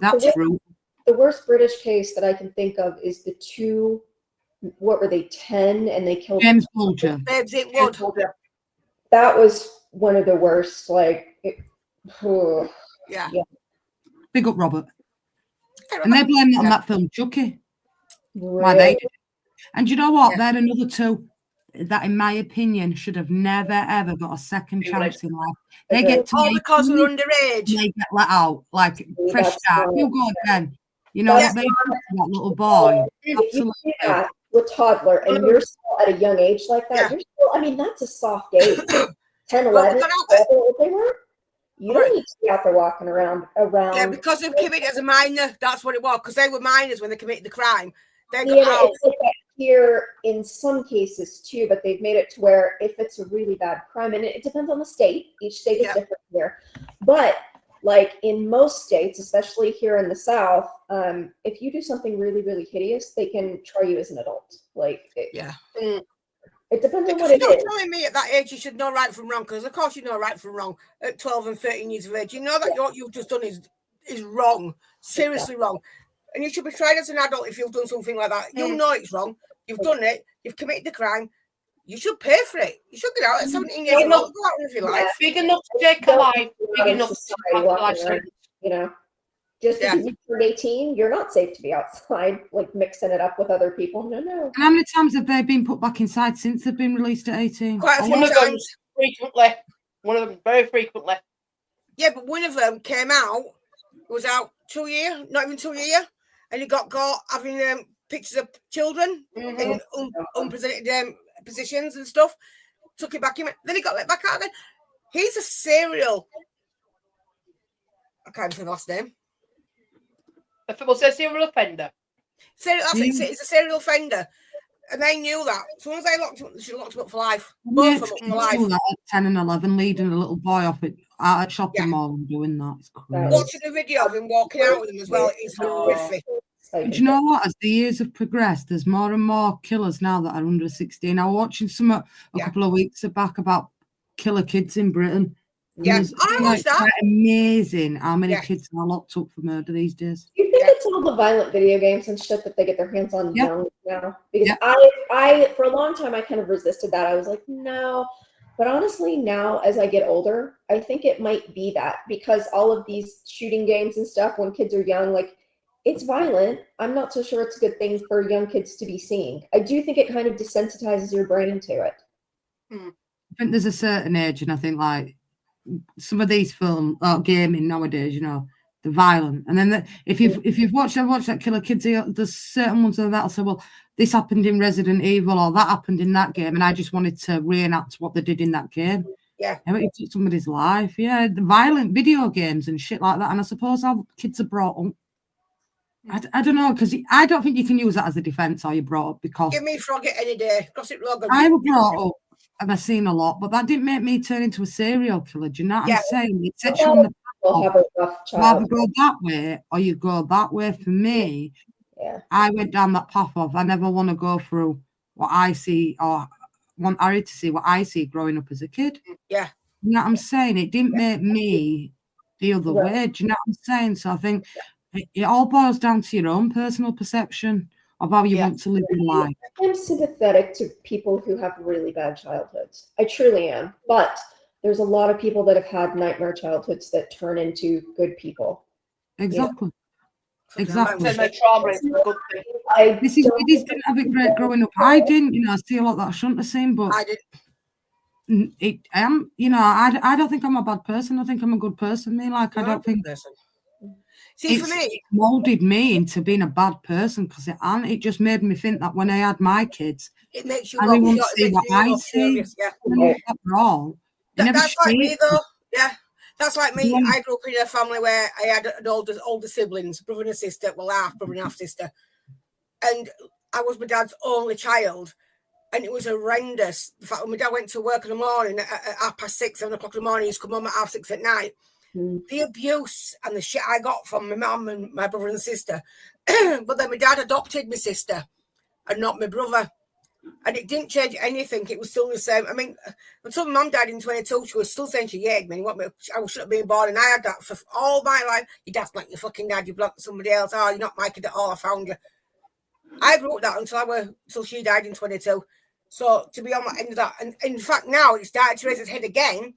Speaker 3: that's true.
Speaker 6: The worst British case that I can think of is the two, what were they, 10, and they killed
Speaker 3: James Bulger.
Speaker 5: Babes in Wood.
Speaker 6: That was one of the worst. Like,
Speaker 5: Yeah.
Speaker 3: Big up, Robert. And they blamed it on that film, Chucky. Why they did it. And you know what? They're another two that, in my opinion, should have never, ever got a second chance in life. They get to
Speaker 5: because they're underage.
Speaker 3: They get let out, like, fresh start. You go again. You know, they did to that little boy.
Speaker 6: If you do that with toddler and you're still at a young age like that, you're still, I mean, that's a soft age. 10, 11, what they were. You don't need to be out there walking around.
Speaker 5: Yeah, because they've committed as a minor. That's what it was. Because they were minors when they committed the crime. They got out.
Speaker 6: It's like that here in some cases too, but they've made it to where if it's a really bad crime, and it depends on the state. Each state is different here. But like in most states, especially here in the South, if you do something really, really hideous, they can try you as an adult. Like, it depends on what it is.
Speaker 5: You're telling me at that age you should know right from wrong, because of course you know right from wrong at 12 and 13 years of age. You know that what you've just done is wrong, seriously wrong. And you should be tried as an adult if you've done something like that. You know it's wrong. You've done it. You've committed the crime. You should pay for it. You should get out at 17 years old. Go out with your life.
Speaker 4: Big enough to take a life. Big enough to
Speaker 6: you know. Just because you turned 18, you're not safe to be outside, like mixing it up with other people. No.
Speaker 3: And how many times have they been put back inside since they've been released at 18?
Speaker 5: Quite a few times.
Speaker 4: Frequently. One of them very frequently.
Speaker 5: Yeah, but one of them came out, was out 2 years, not even 2 years, and he got caught having pictures of children in unpresented positions and stuff. Took it back in. Then he got let back out again. He's a serial. I can't remember the last name.
Speaker 4: Was a serial offender.
Speaker 5: He's a serial offender. And they knew that. As soon as they locked him up, they should have locked him up for life. Both of them for life.
Speaker 3: That at 10 and 11, leading a little boy off out at shopping mall and doing that. It's crazy.
Speaker 5: Watching a video of him walking out with him as well is horrific.
Speaker 3: But you know what? As the years have progressed, there's more and more killers now that are under 16. I was watching some a couple of weeks back about killer kids in Britain.
Speaker 5: Yeah, I watched that.
Speaker 3: Amazing how many kids are locked up for murder these days.
Speaker 6: Do you think it's all the violent video games and shit that they get their hands on young now? Because I for a long time I kind of resisted that. I was like, no. But honestly, now as I get older, I think it might be that, because all of these shooting games and stuff when kids are young, like, it's violent. I'm not so sure it's a good thing for young kids to be seeing. I do think it kind of desensitizes your brain to it.
Speaker 3: I think there's a certain age, and I think like some of these gaming nowadays, you know, they're violent. And then if you've watched that Killer Kids, there's certain ones that'll say, well, this happened in Resident Evil or that happened in that game, and I just wanted to reenact what they did in that game.
Speaker 5: Yeah,
Speaker 3: it took somebody's life. Yeah, the violent video games and shit like that. And I suppose how kids are brought up. I don't know, because I don't think you can use that as a defence, or you're brought up because...
Speaker 5: Give me Frogget any day.
Speaker 3: I was brought up and I've seen a lot, but that didn't make me turn into a serial killer. Do you know what I'm saying? It sets you on the path. Rather go that way or you go that way. For me, I went down that path of I never want to go through what I see or want Harry to see what I see growing up as a kid.
Speaker 5: Yeah.
Speaker 3: You know what I'm saying? It didn't make me the other way. Do you know what I'm saying? So I think... It all boils down to your own personal perception of how you want to live your life.
Speaker 6: I'm sympathetic to people who have really bad childhoods. I truly am. But there's a lot of people that have had nightmare childhoods that turn into good people.
Speaker 3: Exactly.
Speaker 6: Yeah.
Speaker 3: Exactly.
Speaker 6: These
Speaker 3: kids didn't have it great growing up. I didn't, I see a lot that I shouldn't have seen, but
Speaker 5: I didn't.
Speaker 3: I am, I don't think I'm a bad person. I think I'm a good person. I don't think...
Speaker 5: See, for me,
Speaker 3: it molded me into being a bad person because it just made me think that when I had my kids,
Speaker 5: it makes you
Speaker 3: see what I see. Wrong.
Speaker 5: That's like me, though. Yeah, that's like me. I grew up in a family where I had older siblings, brother and a sister, well, half brother and half sister, and I was my dad's only child, and it was horrendous. The fact when my dad went to work in the morning at 6:30, 7 o'clock in the morning, he'd come home at 6:30 at night. The abuse and the shit I got from my mum and my brother and sister. But then my dad adopted my sister and not my brother. And it didn't change anything. It was still the same. I mean, until my mum died in 22, she was still saying she hated me. I shouldn't have been born. And I had that for all my life. Your dad's like your fucking dad. You blocked somebody else. Oh, you're not my kid at all. I found you. I grew up that until she died in 22. So to be on the end of that, and in fact now it started to raise its head again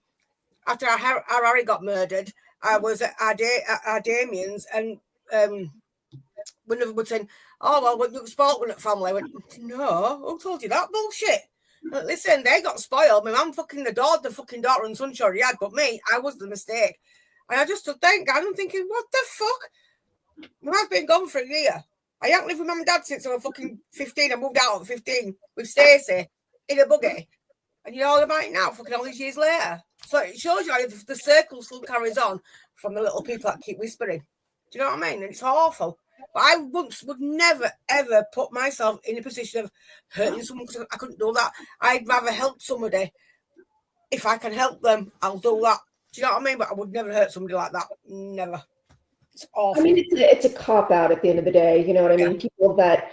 Speaker 5: after our Harry got murdered. I was at our Damien's, and one of them was saying, "Oh well, you spoiled one at family." I went, "No, who told you that bullshit?" Listen, they got spoiled. My mum fucking adored the fucking daughter and son she already had, but me, I was the mistake. And I just stood there and I'm thinking, what the fuck? My mum's been gone for a year. I haven't lived with mum and dad since I was fucking 15. I moved out at 15 with Stacey in a buggy. And you're all about it now, fucking all these years later. So it shows you how the circle still carries on from the little people that keep whispering. Do you know what I mean? And it's awful. But I once would never, ever put myself in a position of hurting someone because I couldn't do that. I'd rather help somebody. If I can help them, I'll do that. Do you know what I mean? But I would never hurt somebody like that. Never. It's awful.
Speaker 6: I mean, it's a cop-out at the end of the day. You know what I mean? People that,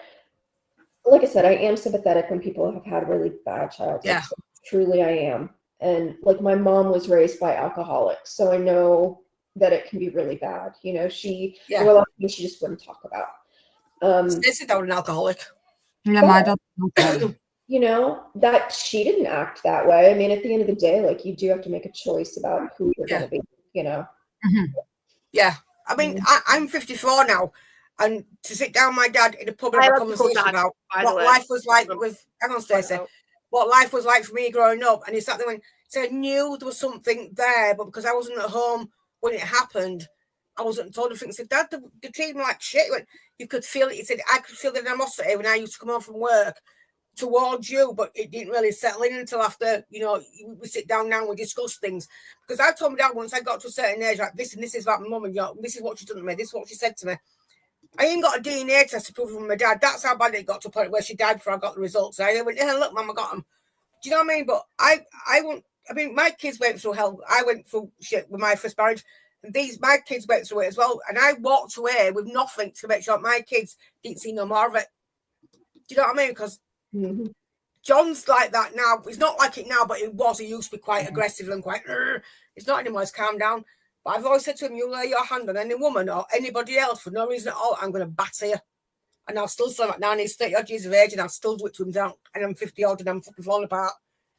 Speaker 6: like I said, I am sympathetic when people have had really bad childhoods.
Speaker 5: Yeah.
Speaker 6: So truly, I am. And like my mom was raised by alcoholics, so I know that it can be really bad. You know, she just wouldn't talk about.
Speaker 5: Stacey, that was an alcoholic.
Speaker 3: Yeah, my dad.
Speaker 6: You know, that she didn't act that way. I mean, at the end of the day, like you do have to make a choice about who you're going to be, you know?
Speaker 3: Mm-hmm.
Speaker 5: Yeah. I mean, I'm 54 now, and to sit down with my dad in a pub and have a conversation about what life was like with, hang on, Stacey, what life was like for me growing up. And he sat there and said, I knew there was something there, but because I wasn't at home when it happened, I wasn't told anything. He said, Dad, they treated me like shit. He went, you could feel it. He said, I could feel the animosity when I used to come home from work towards you, but it didn't really settle in until after, you know, we sit down now and we discuss things. Because I told my dad once I got to a certain age, like this and this is about my mum, and you know, this is what she done to me, this is what she said to me. I ain't got a DNA test to prove it from my dad. That's how bad it got to a point where she died before I got the results. I went, yeah, look, Mum, I got them. Do you know what I mean? But I mean, my kids went through hell. I went through shit with my first marriage, and my kids went through it as well. And I walked away with nothing to make sure my kids didn't see no more of it. Do you know what I mean? Because John's like that now. He's not like it now, but he was. He used to be quite aggressive and quite. It's not anymore. He's calmed down. But I've always said to him, you lay your hand on any woman or anybody else for no reason at all, I'm going to batter you. And I'll still say that now, and he's 30 odd years of age, and I'll still do it to him down. And I'm 50 odd, and I'm fucking falling apart.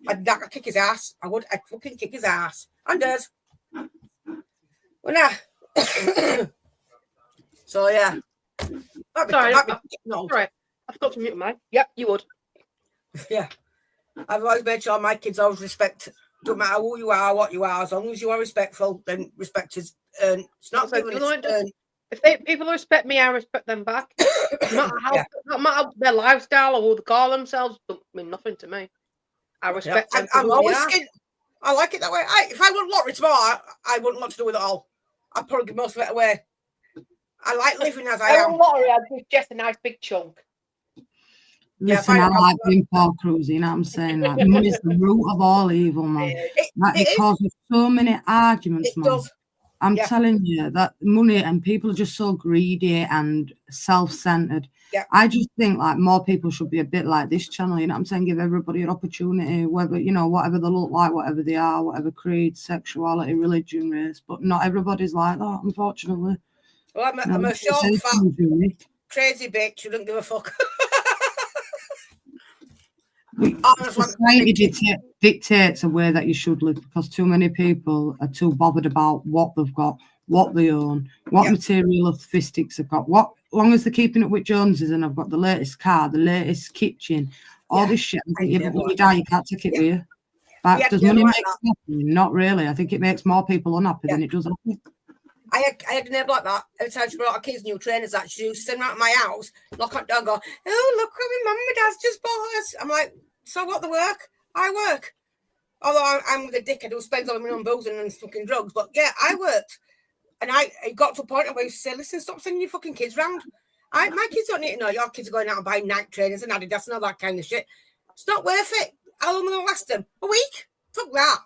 Speaker 5: I'd kick his ass. I'd fucking kick his ass. And does. Well, nah. So, yeah.
Speaker 4: Sorry, I forgot to mute mine. Yep, you would.
Speaker 5: Yeah. I've always made sure my kids always respect. Don't matter who you are, what you are, as long as you are respectful, then respect is earned. It's not
Speaker 4: so
Speaker 5: given, it's earned.
Speaker 4: If people respect me, I respect them back. No matter their lifestyle or who they call themselves, don't mean nothing to me. I respect them.
Speaker 5: I'm always scared. I like it that way. If I won lottery tomorrow, I wouldn't want to do with it all. I'd probably give most of it away. I like living as I am.
Speaker 4: won lottery, I'd give just a nice big chunk.
Speaker 3: Listen, I like being Paul Cruise, you know what I'm saying? Like, money's the root of all evil, man. It causes so many arguments, man. I'm telling you that money and people are just so greedy and self-centered. I just think like more people should be a bit like this channel, you know what I'm saying? Give everybody an opportunity, whether, you know, whatever they look like, whatever they are, whatever creed, sexuality, religion, race. But not everybody's like that, unfortunately.
Speaker 5: Well, I'm a short, fat, crazy bitch who don't give a fuck.
Speaker 3: Society dictates a way that you should live because too many people are too bothered about what they've got, what they own, what materialistics they've got, what long as they're keeping it with Joneses and I've got the latest car, the latest kitchen, all this shit. I think when you die, you can't take it with you. But does money make happy? Not really. I think it makes more people unhappy than it does happy.
Speaker 5: I had a neighbour like that. Every time she brought her kids new trainers that she used to send them out of my house, knock on the door and go, oh, look what my mum and dad's just bought us. I'm like, so what, the work? I work. Although I'm the dickhead who spends all my own boozing and fucking drugs. But yeah, I worked. And it got to a point where I used to say, listen, stop sending your fucking kids round. My kids don't need to know your kids are going out and buying Nike trainers and Adidas and all that kind of shit. It's not worth it. How long will it last them? A week? Fuck that.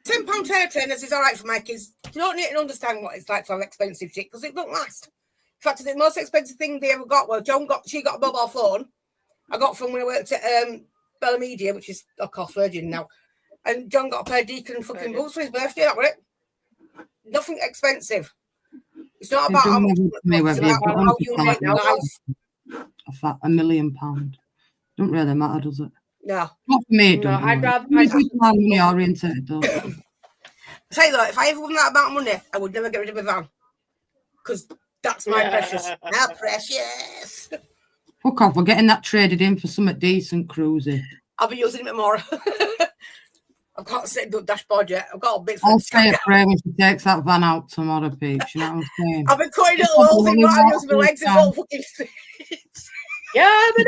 Speaker 5: £10 hair trainers is all right for my kids. You don't need to understand what it's like to have expensive shit because it don't last. In fact, the most expensive thing they ever got, well, she got a mobile phone I got from when I worked at Bella Media, which is, of course, Virgin now. And John got a pair of Deacon fucking boots for his birthday. That was it. Nothing expensive. It's not about how much. It's about how you make life.
Speaker 3: £1 million. Don't really matter, does it?
Speaker 5: No.
Speaker 3: Not for me,
Speaker 4: No,
Speaker 3: don't
Speaker 4: I'd
Speaker 3: really.
Speaker 4: rather.
Speaker 3: People are money oriented, though.
Speaker 5: Say though, if I ever won that amount of money, I would never get rid of my van. Because that's my precious. My precious.
Speaker 3: Fuck off, we're getting that traded in for something decent, Cruisy.
Speaker 5: I'll be using it tomorrow. I've got to sit on the dashboard yet. I've got a bit.
Speaker 3: I'll say a prayer when she takes that van out tomorrow, peeps. You know what I'm saying?
Speaker 5: I've been cutting little holes in my hands with my legs in all fucking streets.
Speaker 4: Yeah, but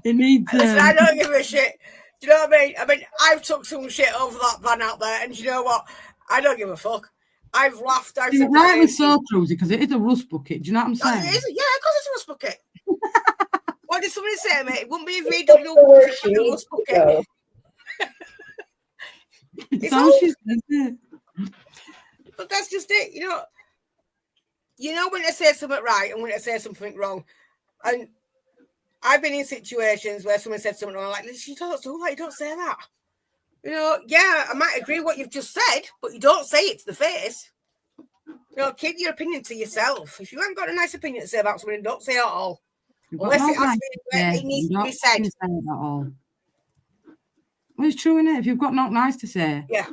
Speaker 3: It needs.
Speaker 5: Listen, I don't give a shit. Do you know what I mean? I mean, I've took some shit over that van out there, and you know what? I don't give a fuck. I've laughed. I've said
Speaker 3: rightly so, Cruisy, because it is a rust bucket. Do you know what I'm saying?
Speaker 5: It is, yeah, of course it's a rust bucket. What did somebody say, mate? It wouldn't be a VW rust bucket. It's all she says, it. But that's just it, you know. You know when I say something right and when I say something wrong. And I've been in situations where someone said something wrong, like, you don't do that, you don't say that. You know, yeah, I might agree with what you've just said, but you don't say it to the face. You know, keep your opinion to yourself. If you haven't got a nice opinion to say about something, don't say it at all. Unless it has to be, it needs to be said.
Speaker 3: Well, it's true, innit? If you've got not nice to say,
Speaker 5: yeah,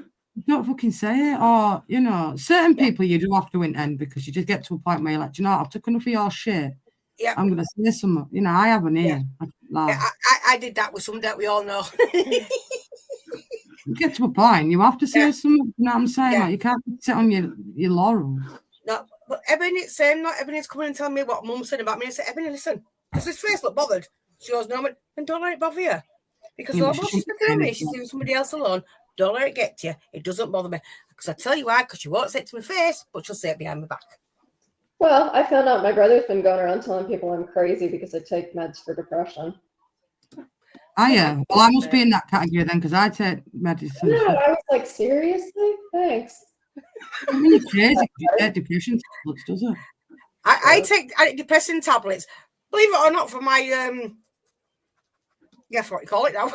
Speaker 3: don't fucking say it. Or, you know, certain people you do have to intend because you just get to a point where you're like, do you know what? I've took enough of your shit.
Speaker 5: Yeah.
Speaker 3: I'm going to say something. You know, I have an ear.
Speaker 5: Yeah. I did that with somebody that we all know.
Speaker 3: You get to a point, you have to say something. You know what I'm saying?
Speaker 5: Yeah.
Speaker 3: Like, you can't sit on your laurels.
Speaker 5: No, but Ebony's saying, not Ebony's coming and telling me what Mum said about me. I said, Ebony, listen, because his face looked bothered. She goes, no, and don't let it bother you. Because she's looking at me, she's leaving somebody else alone. Don't let it get to you. It doesn't bother me. Because I tell you why, because she won't say it to my face, but she'll say it behind my back.
Speaker 6: Well, I found out my brother's been going around telling people I'm crazy because I take meds for depression.
Speaker 3: Oh, yeah. Well, I must be in that category then because I take medicine.
Speaker 6: No, I was like, seriously? Thanks.
Speaker 3: I mean, it's crazy because you take depression tablets, does it?
Speaker 5: I take depressing tablets. Believe it or not, for my, guess what you call it now?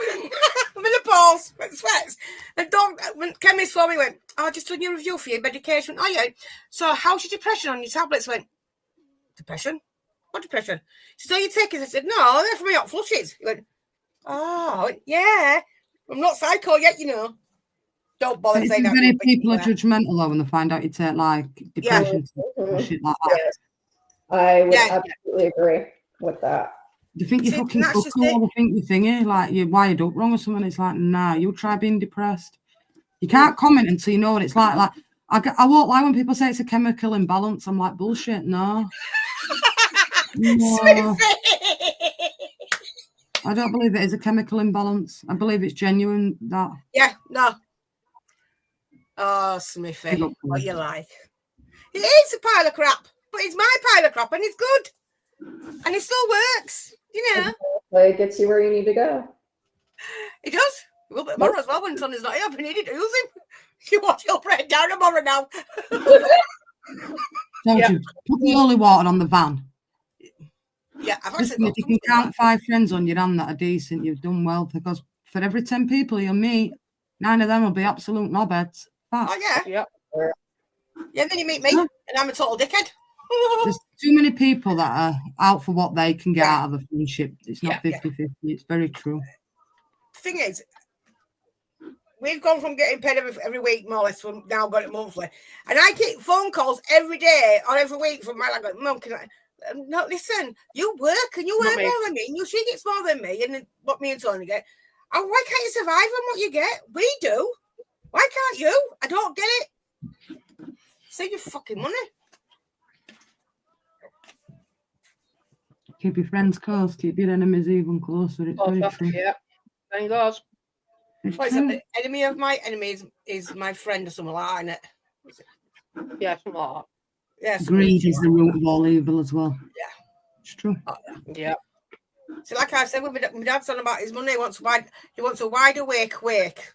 Speaker 5: Menopause, sweats. And when chemist saw me, went, oh, just doing your review for your medication. Oh, yeah. So how's your depression on your tablets? Went, depression? What depression? She said, oh, you take it? I said, no, they're for my hot flushes. He went, oh, yeah. I'm not psycho yet, you know. Don't bother saying that.
Speaker 3: Many people are judgmental though when they find out you take like depression or shit like that.
Speaker 6: Yes. I would absolutely agree with that.
Speaker 3: Do you think you're fucking cool? Or think you're thingy, like you're wired up wrong or something? It's like, nah, you'll try being depressed. You can't comment until you know what it's like. Like I won't lie when people say it's a chemical imbalance. I'm like, bullshit, no. No. I don't believe it is a chemical imbalance. I believe it's genuine. That.
Speaker 5: Yeah, no. Oh, Smithy, what you like? It is a pile of crap, but it's my pile of crap and it's good. And it still works, you know.
Speaker 6: It gets you where you need to go.
Speaker 5: It does. We'll be tomorrow as well when Sonny's not here. We need to use him. You watch your bread down tomorrow now.
Speaker 3: Don't you put the holy water on the van.
Speaker 5: Yeah, I've
Speaker 3: Listen, if you can count 5 friends on your hand that are decent, you've done well, because for every 10 people you meet, 9 of them will be absolute knobheads.
Speaker 5: Oh, yeah.
Speaker 4: Yep.
Speaker 5: Yeah, then you meet me, and I'm a total dickhead.
Speaker 3: There's too many people that are out for what they can get out of a friendship. It's not 50-50. It's very true.
Speaker 5: The thing is, we've gone from getting paid every week, more or less, from now got it monthly. And I get phone calls every day or every week from my like, Mum, can I... No, listen, you work and you earn more than me, and she gets more than me, and what me and Tony get. And why can't you survive on what you get? We do. Why can't you? I don't get it. Save your fucking money.
Speaker 3: Keep your friends close, keep your enemies even closer. It's very true.
Speaker 4: Yeah, thank God.
Speaker 5: The enemy of my enemy is my friend or something like that, isn't it?
Speaker 4: Yeah, something like that.
Speaker 5: Yeah,
Speaker 3: greed is the root of all evil as well.
Speaker 5: Yeah.
Speaker 3: It's true.
Speaker 4: Yeah.
Speaker 5: So like I said, my dad's on about his money. He wants a wide awake wake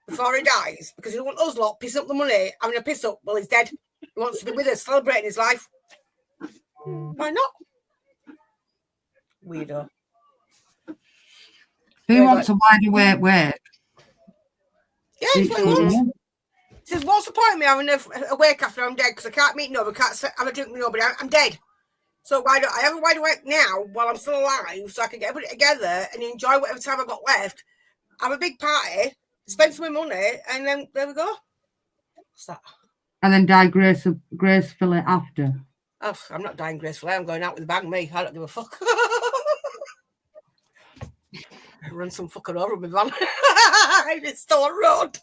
Speaker 5: before he dies, because he don't want us lot pissing up the money, having a piss up while he's dead. He wants to be with us, celebrating his life. Why not? Weirdo.
Speaker 3: Who wants a wide awake wake?
Speaker 5: Yeah, it's what he wants. He says, what's the point of me having a wake after I'm dead? Because I can't meet nobody, can't have a drink with nobody. I'm dead. So why don't I have a wide awake now while I'm still alive so I can get everybody together and enjoy whatever time I've got left, have a big party, spend some money, and then there we go. What's that?
Speaker 3: And then die gracefully after.
Speaker 5: Oh, I'm not dying gracefully. I'm going out with a bang, me. I don't give a fuck. Run some fucker over with my van. If it's still a road.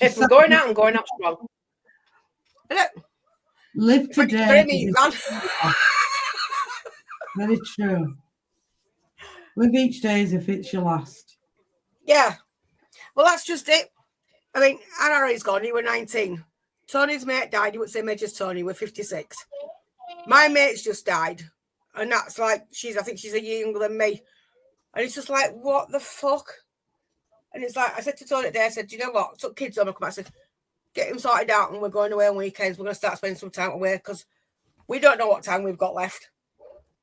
Speaker 4: If we're going out, I'm going out strong.
Speaker 3: Live today. Very true. Live each day as if it's your last.
Speaker 5: Yeah. Well, that's just it. I mean, Harry's gone. He was 19. Tony's mate died. He was the same age as Tony. We're 56. My mate's just died. And that's like, I think she's a year younger than me. And it's just like, what the fuck? And it's like, I said to Tony today, I said, do you know what? I took kids home and come back. I said, get him sorted out and we're going away on weekends. We're going to start spending some time away because we don't know what time we've got left.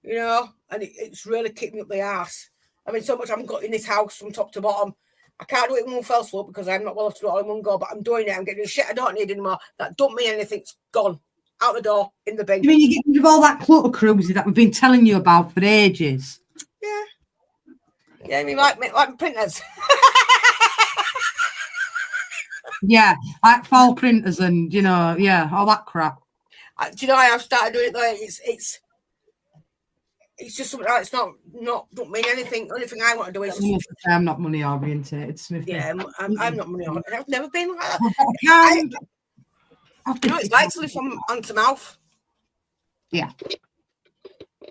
Speaker 5: You know? And it's really kicked me up the arse. I mean, so much I've got in this house from top to bottom. I can't do it in one fell swoop because I'm not well enough to do it all in one go, but I'm doing it. I'm getting shit I don't need anymore. That don't mean anything. It's gone. Out the door, in the bin.
Speaker 3: You mean you get rid of all that clutter cruisy that we've been telling you about for ages?
Speaker 5: Yeah. Yeah, I mean, like printers.
Speaker 3: Yeah, like fall printers and, you know, yeah, all that crap.
Speaker 5: Do you know, I have started doing it though. It's just something it's not don't mean anything. Only thing I want to do is
Speaker 3: I'm not money orientated.
Speaker 5: Yeah, I'm not money orientated. I've never been like that. You know, it's like something from hand to mouth.
Speaker 3: Yeah.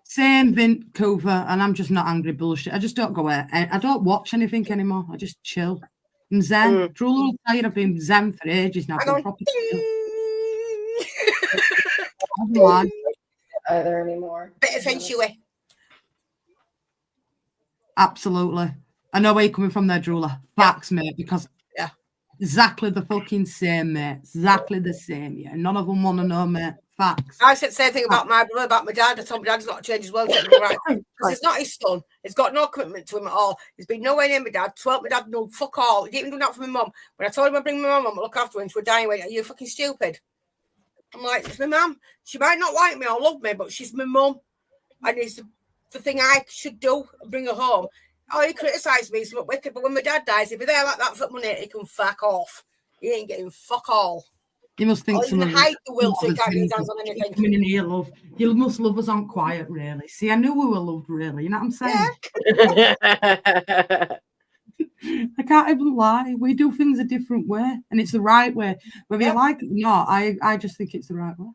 Speaker 3: Same Vancouver, and I'm just not angry bullshit. I just don't go out. I don't watch anything anymore. I just chill. I'm zen. Truly will tell you I've been zen for ages now.
Speaker 6: Either anymore.
Speaker 5: Bit of feng shui.
Speaker 3: Absolutely. I know where you're coming from there, Drula. Facts, mate, because exactly the fucking same, mate. Exactly the same, yeah. None of them want to know, mate. Facts.
Speaker 5: I said the same thing about my brother, about my dad. I told my dad's got to change his world. Right. Because it's not his son. He's got no commitment to him at all. He's been nowhere near my dad. To help my dad, no, fuck all. He didn't even do that for my mum. When I told him I'd bring my mum and look after her and she was dying, went, are you fucking stupid? I'm like, it's my mum. She might not like me or love me, but she's my mum. And it's the thing I should do, bring her home. Oh, he criticised me, so wicked. But when my dad dies, if he's there like that for money, he can fuck off. He ain't getting fuck all.
Speaker 3: You must think
Speaker 5: some hide the will so he can't get his hands on anything.
Speaker 3: In here, love. You must love us on quiet, really. See, I knew we were loved, really. You know what I'm saying?
Speaker 5: Yeah.
Speaker 3: I can't even lie. We do things a different way, and it's the right way. Whether you like it or not, I just think it's the right way.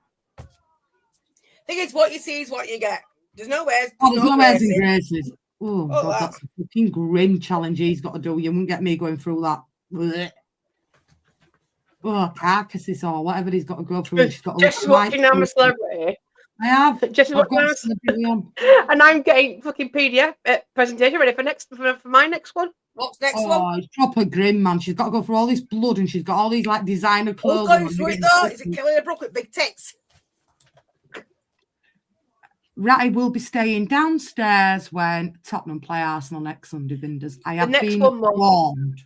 Speaker 5: Thing is, what you see is what you get. There's no ways.
Speaker 3: There's no ways and graces. Oh, God, that's a fucking grim challenge he's got to do. You won't get me going through that. Blech. Oh, carcasses or whatever he's got to go through.
Speaker 4: Just watching I'm a Celebrity.
Speaker 3: I have.
Speaker 4: Just watching and I'm getting fucking PDF presentation ready for my next one.
Speaker 5: What's next one?
Speaker 3: It's proper grim, man. She's got to go through all this blood and she's got all these like designer clothes.
Speaker 5: Going through it though. Is it Kelly Brook with big tits?
Speaker 3: Ratty will be staying downstairs when Tottenham play Arsenal next Sunday, Vinders. I have been warned.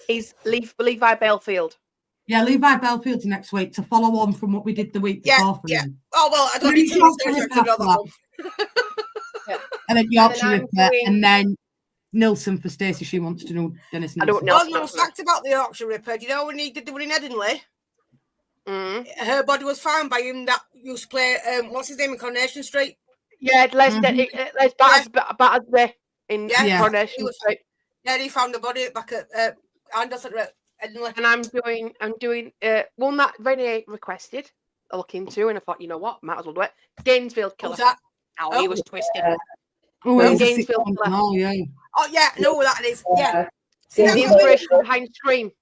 Speaker 4: Is Levi Belfield.
Speaker 3: Yeah, Levi Belfield's next week to follow on from what we did the week before.
Speaker 5: Yeah. Oh, well, I don't need to know that.
Speaker 3: And then Yorkshire Ripper, and then Nilsson for Stacey. She wants to know Dennis Nilsson.
Speaker 5: I don't know. Oh, no, fact about the Yorkshire Ripper. Do you know when he did the one in Headingley? Her body was found by him that used to play, what's his name, in Coronation Street?
Speaker 4: Yeah, Les Battersby in Coronation Street.
Speaker 5: Yeah, he found the body back at Anderson at Headingley.
Speaker 4: And I'm doing one that Renee requested I look into, and I thought, you know what, might as well do it. Gainesville Killer. Oh, he was twisted.
Speaker 3: Gainesville Killer.
Speaker 5: Oh, yeah, I know what that is. Yeah.
Speaker 4: See, the inspiration behind Scream.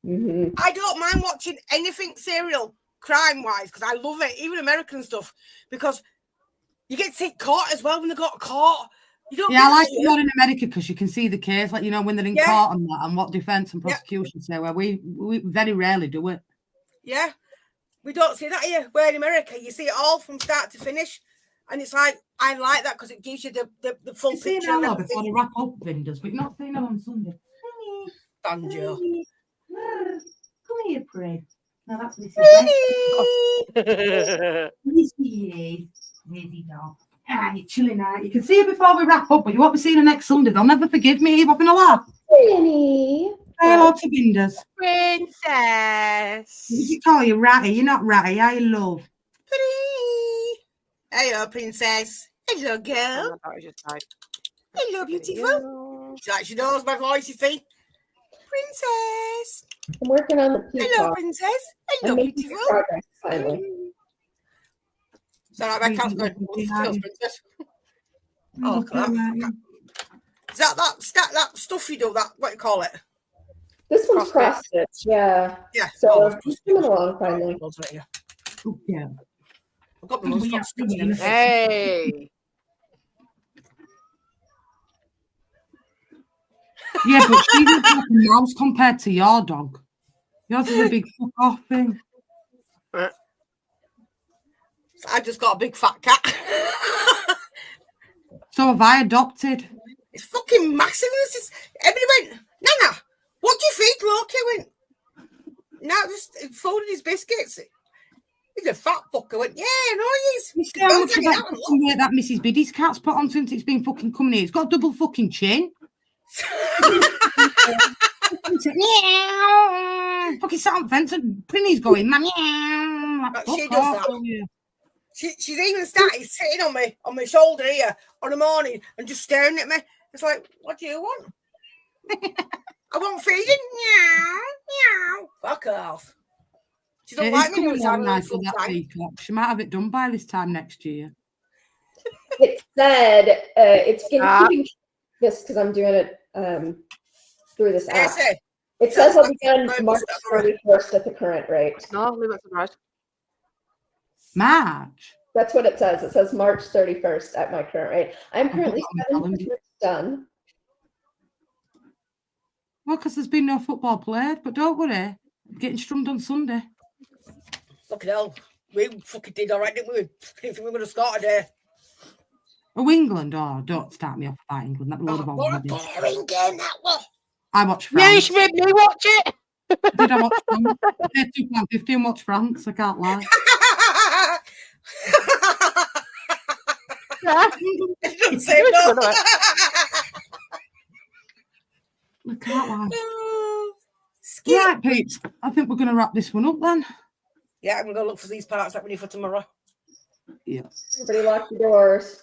Speaker 5: I don't mind watching anything serial crime-wise because I love it, even American stuff, because you get to take court as well when they got caught. You don't
Speaker 3: I like it more in America because you can see the case, like, you know, when they're in court and what defense and prosecution say. Where we very rarely do it.
Speaker 5: Yeah, We don't see that here. Where in America, you see it all from start to finish. And it's like, I like that because it gives you the full
Speaker 3: You've seen
Speaker 5: picture of
Speaker 3: Ella
Speaker 5: everything.
Speaker 3: before the wrap up vendors, but you've not seen her on Sunday.
Speaker 5: Banjo.
Speaker 3: Come here, Prig. Now that's Missy. Missy. Lazy dog. Ah, you're chilling out. You can see her before we wrap up, but you won't be seeing her next Sunday. They'll never forgive me. You're having a laugh.
Speaker 6: Penny.
Speaker 3: Say hello to Binders.
Speaker 4: Princess.
Speaker 3: What did you call you? Ratty? You're not Ratty. I love.
Speaker 5: Hello, princess. Hello, girl. Hello, beautiful. She knows my voice, you see. Princess.
Speaker 6: I'm working on the peacock.
Speaker 5: Hello, princess. Hello,
Speaker 6: I'm making
Speaker 5: beautiful.
Speaker 6: progress finally.
Speaker 5: So my cat's going, princess. Oh, that. Is that stuff you do? That what you call it?
Speaker 6: This one's cross stitch, yeah.
Speaker 5: Yeah.
Speaker 6: So it's coming along finally.
Speaker 3: Yeah.
Speaker 5: I've got the cross stitch and everything.
Speaker 4: Hey.
Speaker 3: Yeah, but she looks like a mouse compared to your dog. Yours is a big fuck off thing.
Speaker 5: I just got a big fat cat.
Speaker 3: So have I adopted.
Speaker 5: It's fucking massive. Everybody went, Nana, what do you feed Loki? I went, no, just folded his biscuits. He's a fat fucker. I went, yeah, no, he's.
Speaker 3: You see how much of that fucking weight that Mrs. Biddy's cat's put on since it's been fucking coming here? It's got a double fucking chin. Fucking sat on fence and Prinny's going, man.
Speaker 5: She does that. She's even started sitting on my shoulder here on the morning and just staring at me. It's like, what do you want? I want feeding. Meow, meow. Fuck off. She don't like me when I'm nice for that
Speaker 3: peacock. She might have it done by this time next year.
Speaker 6: It said it's keeping this because I'm doing it through this app. It says it'll be done March 31st at the current rate.
Speaker 4: No, leave it surprised.
Speaker 3: March.
Speaker 6: That's what it says. It says March 31st at my current rate. I'm currently 7% done.
Speaker 3: Well, because there's been no football played, but don't worry. I'm getting strummed on Sunday.
Speaker 5: Fucking hell. We fucking did all right, didn't we? I didn't think we were going to start a day.
Speaker 3: Oh, England? Oh, don't start me off about England. That was
Speaker 5: what a boring game that was.
Speaker 3: I watched France.
Speaker 4: Yeah, you should make me watch it.
Speaker 3: Did I watch France? I paid £2.50 and watch France. I can't lie.
Speaker 5: Say no.
Speaker 3: I can't lie. Right, peeps. I think we're going to wrap this one up then.
Speaker 5: Yeah, I'm going to look for these parts that we need for tomorrow.
Speaker 3: Yeah.
Speaker 6: Everybody lock your doors.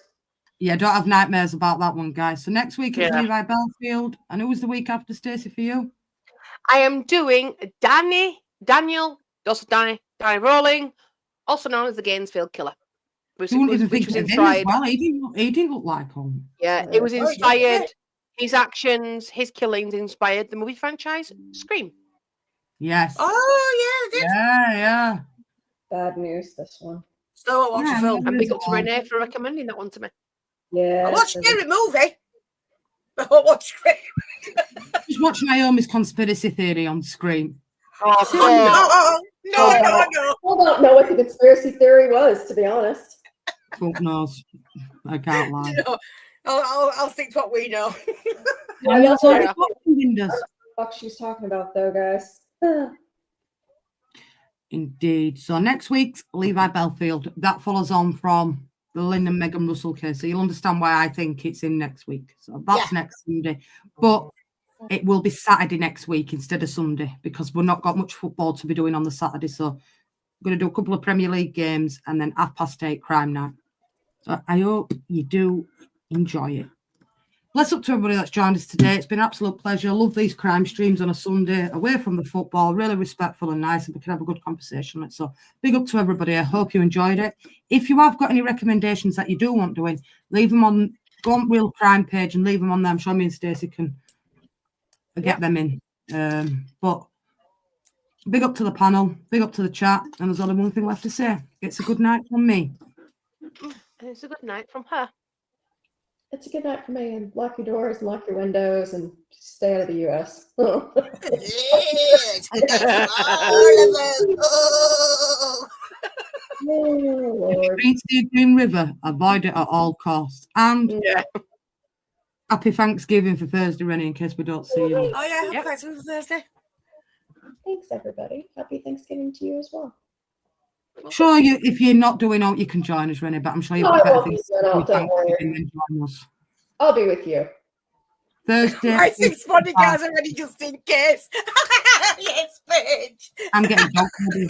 Speaker 3: Yeah, don't have nightmares about that one, guys. So next week it's Levi Belfield. And who was the week after, Stacey, for you?
Speaker 4: I am doing Danny Rolling, also known as the Gainesville Killer. Which was inspired.
Speaker 3: Well, he didn't look like him.
Speaker 4: Yeah, it was inspired. His actions, his killings inspired the movie franchise Scream.
Speaker 3: Yes.
Speaker 5: Oh, yeah,
Speaker 3: Yeah.
Speaker 6: Bad news, this one.
Speaker 5: Still won't watch the film.
Speaker 4: And big up to Renee for recommending that one to me.
Speaker 6: Yeah.
Speaker 5: I watched a scary movie. I won't watch Scream.
Speaker 3: Just watch Naomi's conspiracy theory on Scream.
Speaker 5: Oh, no.
Speaker 6: I don't know what the conspiracy theory was, to be honest.
Speaker 3: Fuck knows. I can't lie.
Speaker 5: You know, I'll stick to what we know.
Speaker 6: What she's talking about, though, guys.
Speaker 3: Indeed. So next week's Levi Belfield. That follows on from the Lynn and Megan Russell case. So you'll understand why I think it's in next week. So that's next Sunday. But it will be Saturday next week instead of Sunday because we've not got much football to be doing on the Saturday. So we're going to do a couple of Premier League games and then 8:30 crime night. So I hope you do enjoy it. Bless up to everybody that's joined us today. It's been an absolute pleasure. I love these crime streams on a Sunday, away from the football, really respectful and nice, and we can have a good conversation. So big up to everybody. I hope you enjoyed it. If you have got any recommendations that you do want doing, leave them on, go on Real Crime page and leave them on there. I'm sure me and Stacey can get them in. But big up to the panel, big up to the chat, and there's only one thing left to say. It's a good night from me.
Speaker 4: And it's a good night from her.
Speaker 6: It's a good night for me. And lock your doors and lock your windows and stay out of the U.S.
Speaker 5: Yes. All of us. Oh.
Speaker 6: Lord.
Speaker 3: Green Sea, Green River, avoid it at all costs. And happy Thanksgiving for Thursday, Rennie, in case we don't see you.
Speaker 5: Oh yeah, happy Thanksgiving for Thursday.
Speaker 6: Thanks, everybody. Happy Thanksgiving to you as well.
Speaker 3: Sure, if you're not doing out, you can join us, Rennie, but I'm sure you've got better things to do with Thanksgiving than join us.
Speaker 6: I'll be with you.
Speaker 3: Thursday.
Speaker 5: I think Spotty guys already just in case. Yes, bitch.
Speaker 3: I'm getting dog ready.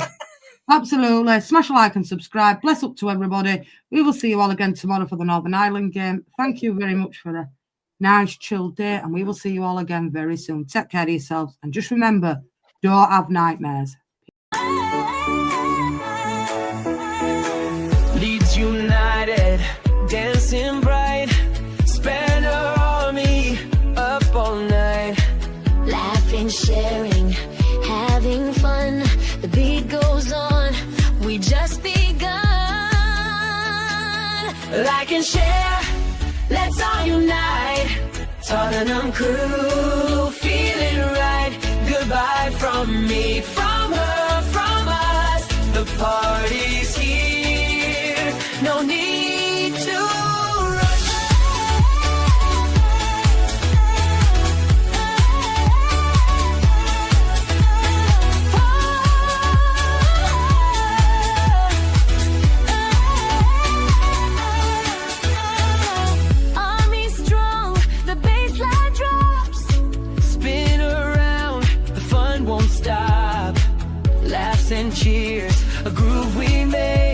Speaker 3: Absolutely. Smash a like and subscribe. Bless up to everybody. We will see you all again tomorrow for the Northern Ireland game. Thank you very much for a nice, chill day, and we will see you all again very soon. Take care of yourselves, and just remember, don't have nightmares.
Speaker 2: Leeds United, dancing bright, spend our army up all night, laughing, sharing, having fun. The beat goes on, we just begun. Like and share, let's all unite. Tottenham crew, feeling right. Goodbye from me, from her, from us. The party's here, no need to rush. Army strong, the baseline drops. Spin around, the fun won't stop. Laughs and cheers, a groove we made.